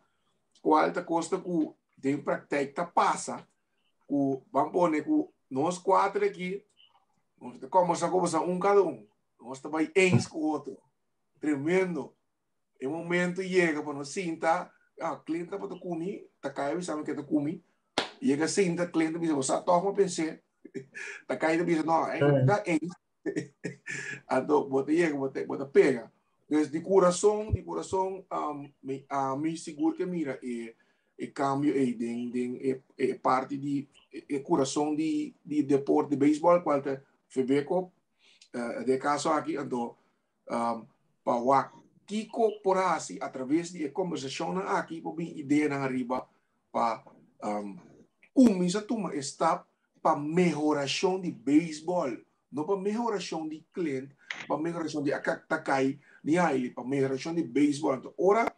qual tá custa com tem prática passa com vamos pôr com nós quatro aqui, nós começamos a cada um. Nós estamos uns com o outro. Tremendo. Em um momento chega para nós sentar, cliente para tu comer, tá caindo, sabe que tu come. Chega senta, cliente diz, você toma pensar. Tá caindo, diz, não, tá então, bota pega. Então, de coração, me seguro que mira, cambio é parte de coração de deporte de beisebol qual te febeco de caso aqui então para Kiko por assim através de conversação aqui para bem ideia na arriba para começar a tomar step para melhoração de beisebol não para melhoração de cliente para melhoração de acactacai de aí para melhoração de beisebol então ora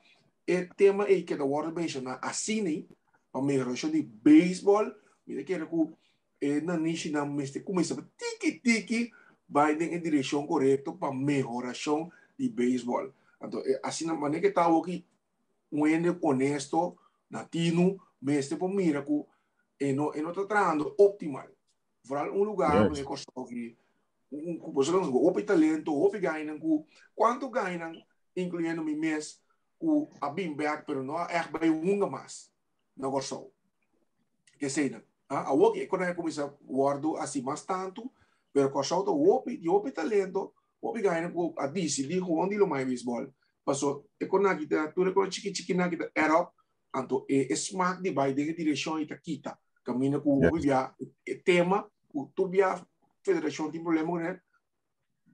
o tema é que a World Baseball assine para melhoração de beisebol mira que na niche na mestre começa a tiki vai em direção correta para melhoração de beisebol então assim na maneira que está aqui honesto latino mestre por mira que não está tratando optimal para lugar onde consegue você não o talento o ganha quanto ganha incluindo mi mês o a bimbeak pero não é bem mais não gostou que seja a work quando é começa guardo assim mais tanto pero gostou do o talento o ganha a disse de onde lo mais beisebol passou e quando a kita tudo com chiqui na kita era anto smart de vai de direção e kita caminha com o via tema o turbia federação tem problema né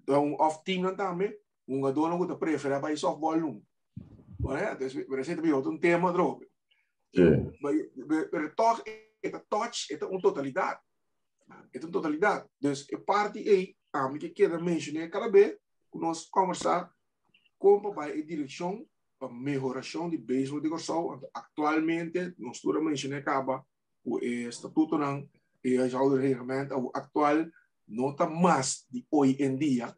então off team também dono que prefere para softball não parece que tem tema droga pero toch touch é uma totalidade dus a parte aí a mim que quero mencionar cada vez que nós conversar como vai a direção para melhoração de beisebol de Gorsal atualmente nós estamos mencionando acaba o estatuto não e a já o regulamento atual não está mais de hoje em dia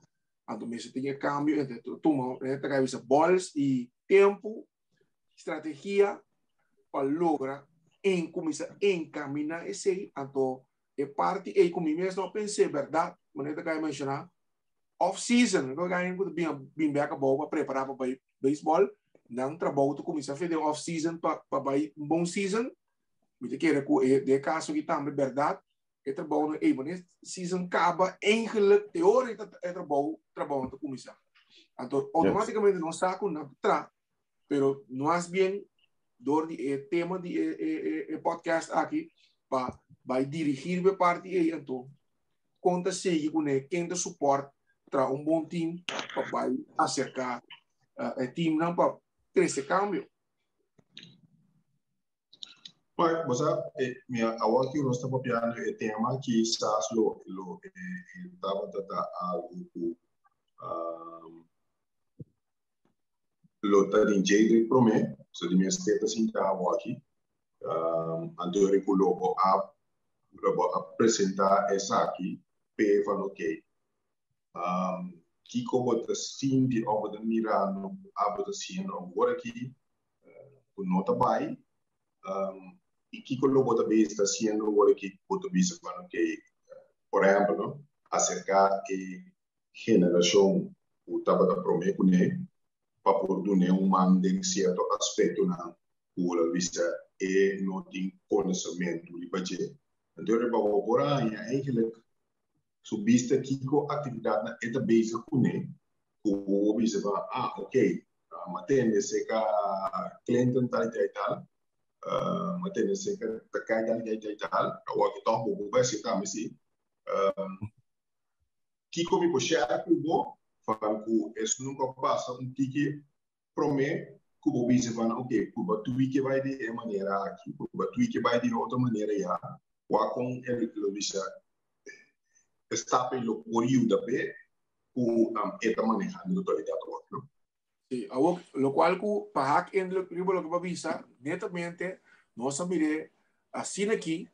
então mesmo tem cambio entre toma essa bolas e tempo estratégia para lograr começar a encaminar esse então é parte e como mesmo não pensei verdade maneira que eu mencionar off season que eu ganho bem back para preparar para beisebol não trabalho tu começar a fazer off season para bom season me querer que de caso que também verdade é trabalho no season acaba eigenlijk teórico é trabalho tu começar então automaticamente não está com nada pero nós bem door die tema die podcast aqui para vai dirigir a parte aí então conta seguir com quem te suporta para bom time para vai acercar team não para esse cambio. Mas, você, minha avó que nós estamos piando é tema que está estava algo lo tá em jeito para mim, so de minha esteta assim tá aqui, anterior que logo a apresentar essa aqui, peva ok, que como tá sim de algo da mirando, algo da sim agora aqui, o nota vai, e que logo também está sendo agora que pode ver ok, por exemplo, não, acerca de geração o tava da promessa né para produzir man de certo aspecto na pura vista e não tem conhecimento de budget. Então, eu vou agora eigenlijk subiste que a atividade na eta bezig com né o visa va ok matende se ka cliente tal matende se ka takai tal o que tão bom vai se tá mas Kiko me puxar cubo, falando que isso nunca passa tique promete cubo bisa van ok, cubo tu que vai de maneira aqui, cubo tu que vai de outra maneira já, ou com ele que bisa está pelo período pe ku eta manejando todo el otro, ¿no? Sí, lo cual para hack en lo que va a visa, netamente, no se mire así aquí,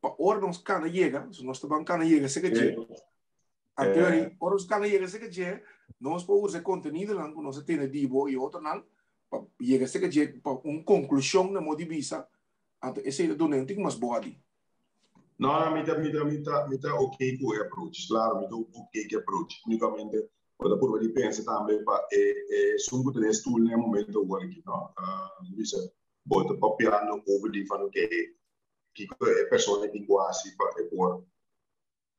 para ahora nos cana llega, no está van cana llega, se que anterior, os caras llegan a que nós podemos usar contenido lá, nós temos divo e outro não, para chegar a que para uma conclusão na modivisa, então esse é o donante mais body. Não, mita ok com o approach, claro, mita ok que approach. Unicamente, quando por ali pensa também para sungo de estudo no momento agora aqui, não? Bisa bota papiando over die van que é pessoa que quase para por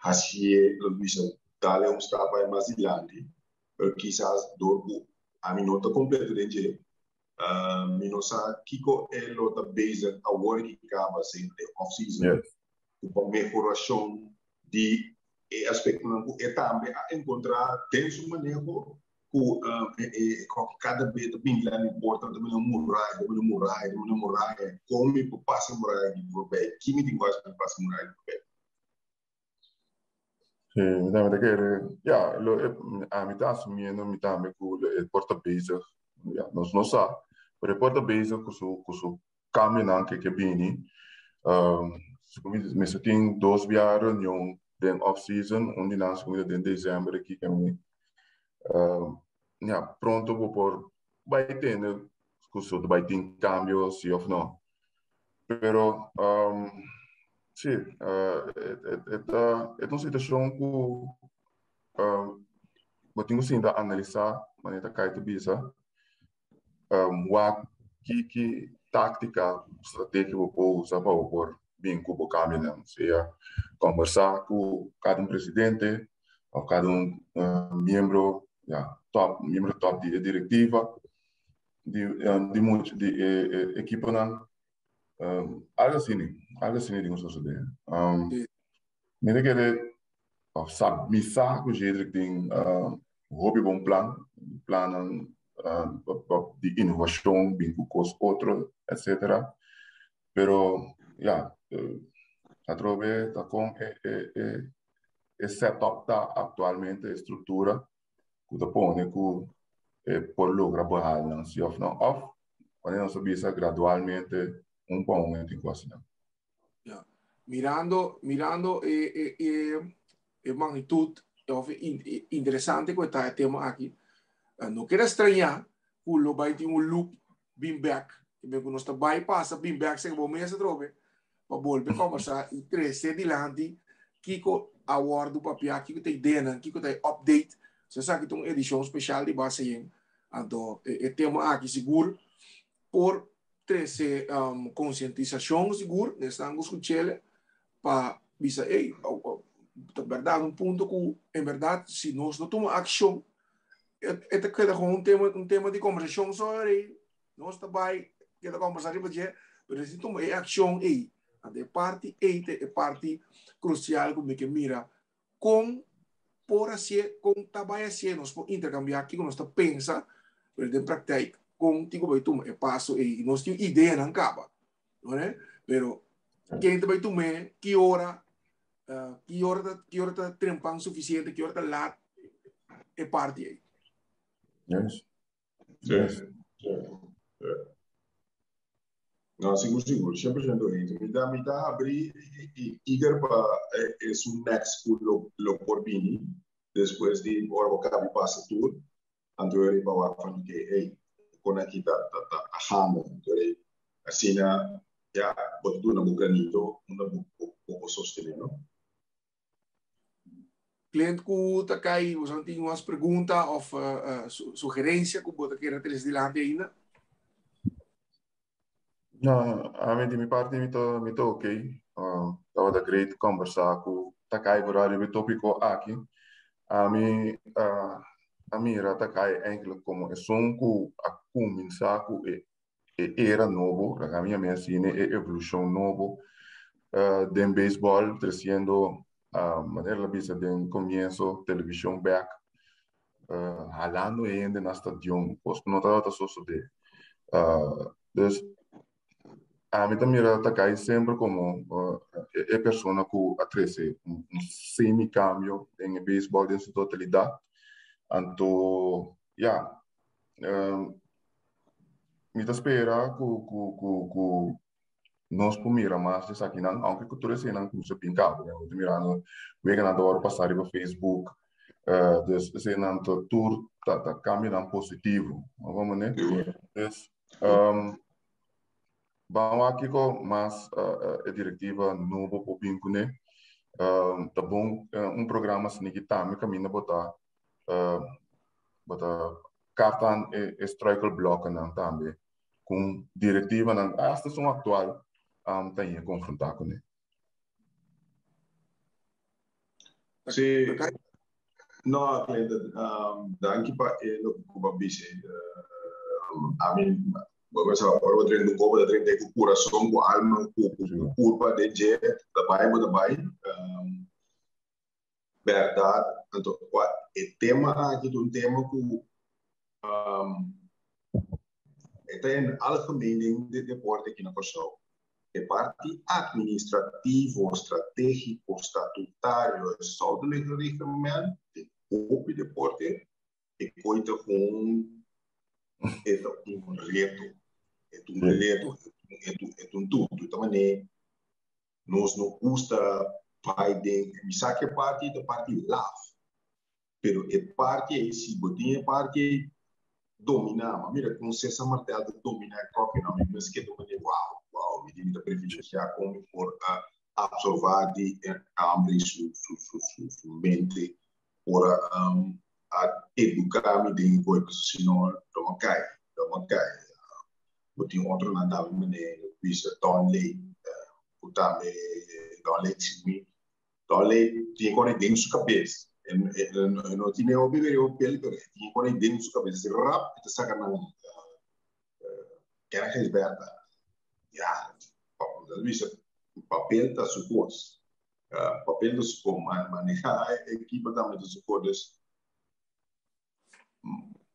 assim, bisa dale um stapa mais adiante, quizás dorgo a minota completa de minosa kiko é lota based a work que acaba sempre off season com melhoração de aspecto não é também a encontrar dentro do manejo com cada vez bem lá importa também não muralha como me passa muralha por bem que me tem quase passa muralha por bem. Sì, mi dà che ja, a metà assumiendo metà me cool e porta bezig. Ja, non sa, per porta bezig cu cambio anche che bini. Come mi sa tin 2 reunião den off season, onde nós como den dezembro aqui que me ja, pronto por vai ter cu vai ter cambio sì o no. Pero sì, è una situazione che eu tenho sim da analisar, maneira que a bisa, que tática, estratégia eu vou usar para o bem com o caminho, seja conversar com cada presidente ou cada membro, membro top de diretiva, de equipa não. Algo assim, digamos assim. Me requer, sabe, me sabe o jeito que tem hobby bom plano de inovação, bem com os outros, etc. Pero, a trove tá com setup tá atualmente a estrutura que tá pondo que por lograr barrar não se off não off, quando não se bisa gradualmente momento em quase não. Mirando magnitude interessante que está o tema aqui. Não quero estranhar que o vai ter loop beam back, que nós está bypassa beam back sem bom mês trove para voltar conversar e crescer adiante que a award do papel aqui que tem dena, que tem update. Você sabe que tem uma edição especial de base em então o tema aqui seguro por trazer conscientização seguro nesse ângulo escuchele para bisa verdade ponto que em verdade se nós não tomamos ação é queda com um tema de conversação sobre nós também queda conversar de budget mas se toma ação a parte é parte crucial como que mira com por assim com trabalho assim nós podemos intercambiar aqui nós pensa Pero de praktijk, kung tigo ba ito e paso e nós temos ideia não acaba, não é? Pero quem também tu me que hora tá trempang suficiente, que hora tá lá é parte aí. Yes. Yes. Não, seguro, 100% dentro. Me dá abrir e Iger é o next lo por bini, depois de hora o cabe passa tudo, anterior para o afan que ei, quando aqui tá ahando, anterior assim já botou na boca nito, uma pouco sustento. Cliente que tá cai, você tem umas perguntas ou sugerência que você queira ter de lá ainda? Não, a mim de minha parte me tô ok. Tava da great conversar com Takai por área do tópico aqui. A mim era Takai enkele como é som que a começar com era novo, a minha mensagem é evolução novo. Den baseball crescendo maneira vista den começo televisão back halando ainda na stadium, pois não estava só de dus a mim também está cai sempre como é pessoa que atrece semi-cambio em beisebol em sua totalidade. Então, me espera que nós pomira mais de aqui não, aunque que tudo isso não custa pincado, né? Eu mirando, ganhando hora passar para Facebook, se não tudo tá caminhando positivo, vamos né? Dus, vamos aqui com mais a diretiva novo para o bingo, né? Tá bom, programa assim que tá me caminha botar cartão e striker block não também com diretiva não a situação atual tem que confrontar com ele. Sim, não, danke para ele como disse, a mim vamos agora treino como da treino com coração, com alma, com culpa de jet, da bai, verdade. Então, o tema aqui um tema que tem algemeen de deporte aqui na Costa. É parte administrativo, estratégico, estatutário, só do regulamento de deporte e coisa com um reto, é um tudo. Então, nós não custa pai de me saque parte da parte lá, pero é parte se botinha parte dominar, mira com César Martel dominar a própria não, mas que domina uau, me diz da privilegiar como por absorver de abrir sua mente por a educar-me de coisas, senão não cai. Botinha outro não dá maneira, visa tão lei, também tão lei sim, tão lei tinha quando dentro sua cabeça. Não tinha o bebê o pele, mas tinha quando dentro sua cabeça, rap, te saca na era resberta. Já, visa papel da suporte, papel do suporte, manejar a equipa também do suporte.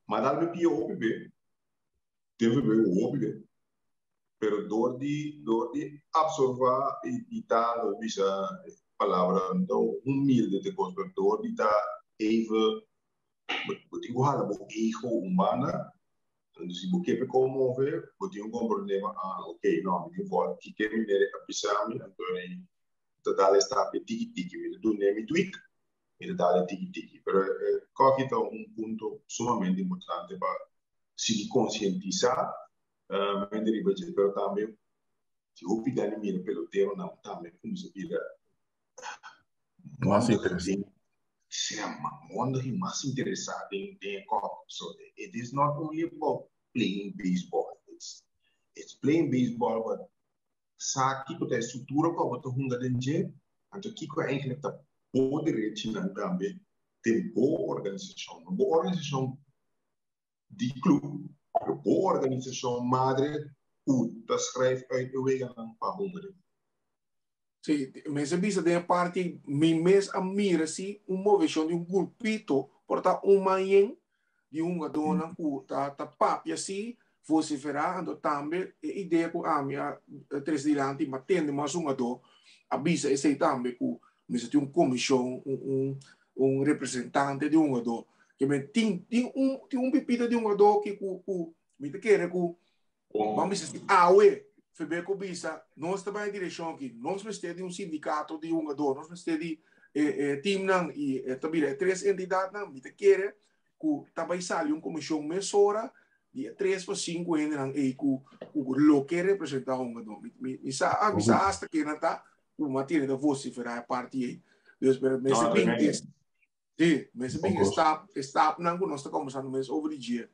Mas dá o pior o bebê, teve o bebê. Pero dor de absorver e tal, visa palavra então humilde de construtor de tá even botinho hala bo ego humana então se você pe como ver botinho compreender ok não me vou que me dere a pisar me então total está tiki me do nome tweak me dá tiki pero coque tá ponto sumamente importante para se conscientizar deriva de pero também se o pidane mira pelo tema não também como se vira mais interessante. Mais interessado em copo. So it is not only about playing baseball. It's playing baseball, but sabe que a estrutura para botar hunga dentro, então que eigenlijk tá poder tinha também tem boa organização de clube, boa organização madre, tá escreve uit o wegen para hunga. Sim, mas bisa de parte mes a mira si un movimento de un grupito porta manhã de dona que tá papi assim vociferando também ideia que a minha presidente matende mais do avisa esse também que mas tem comissão representante de do que tem pepita de do que me quer que vamos dizer awe Feber com bisa, nós também direção aqui, nós precisamos de sindicato de do nós precisamos de team não e também três entidades não, me quer que também sai comissão mesora de 3 para 5 ainda não e que lo que representa do misa hasta que não tá o matéria da voz para a parte aí, dus mas bem sim, mas bem está não que nós estamos conversando mais over the dia.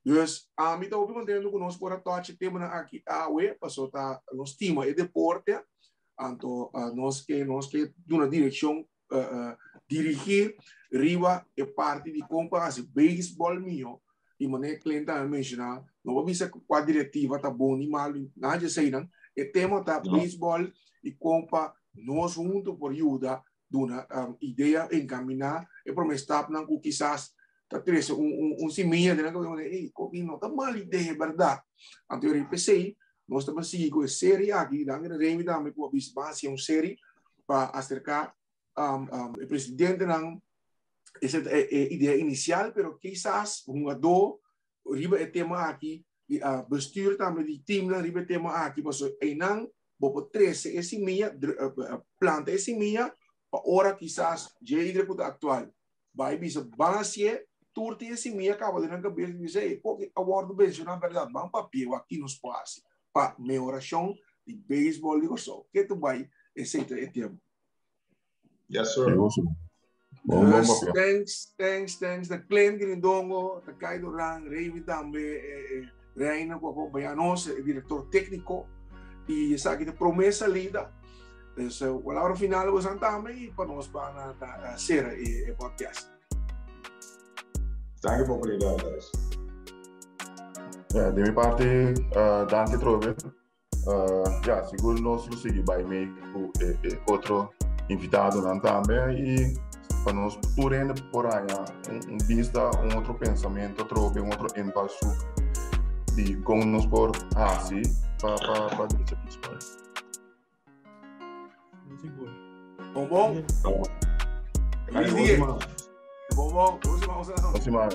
Dus a mim tá ouvindo mantendo conosco por a toque tema aqui a web passou tá nos tema e deporte anto nós que de uma direção dirigir riba e parte de compa as beisebol mio e mané cliente a mencionar não vou ver com a diretiva tá bom nem mal nada sei não e tema tá beisebol e compa nós junto por ajuda de uma ideia encaminhar e promestar não que quizás Tapi seminha de não tá mal ideia, verdade. Anterior pensei, nós estamos seguindo série aqui, da minha remi da minha base série para acercar o presidente não essa ideia inicial, pero quizás do riba tema aqui bestuur também de time na riba tema aqui, mas aí não vou trazer esse minha planta esse minha para hora quizás já executa atual. Vai bisa base turti esse minha acaba de não cabeça dizer porque a word bem na verdade vamos papel aqui nos passe para melhoração de beisebol de só que tu vai esse tempo. Yes sir. Thanks da Glenn Grindongo da Kaido Rang Revi também Reina com acompanhamos diretor técnico e essa aqui de promessa lida. Então, a hora final vamos também para nós para a série e podcast. Danke voor de oportunidade. De minha parte, danke trove. Já, seguro nós vamos seguir by me com outro invitado também e para nós turendo por aí vista outro pensamento, trove outro impulso de como nós por assim para dizer isso. Seguro. Bom. Bom. Bom. Bom. Próxima.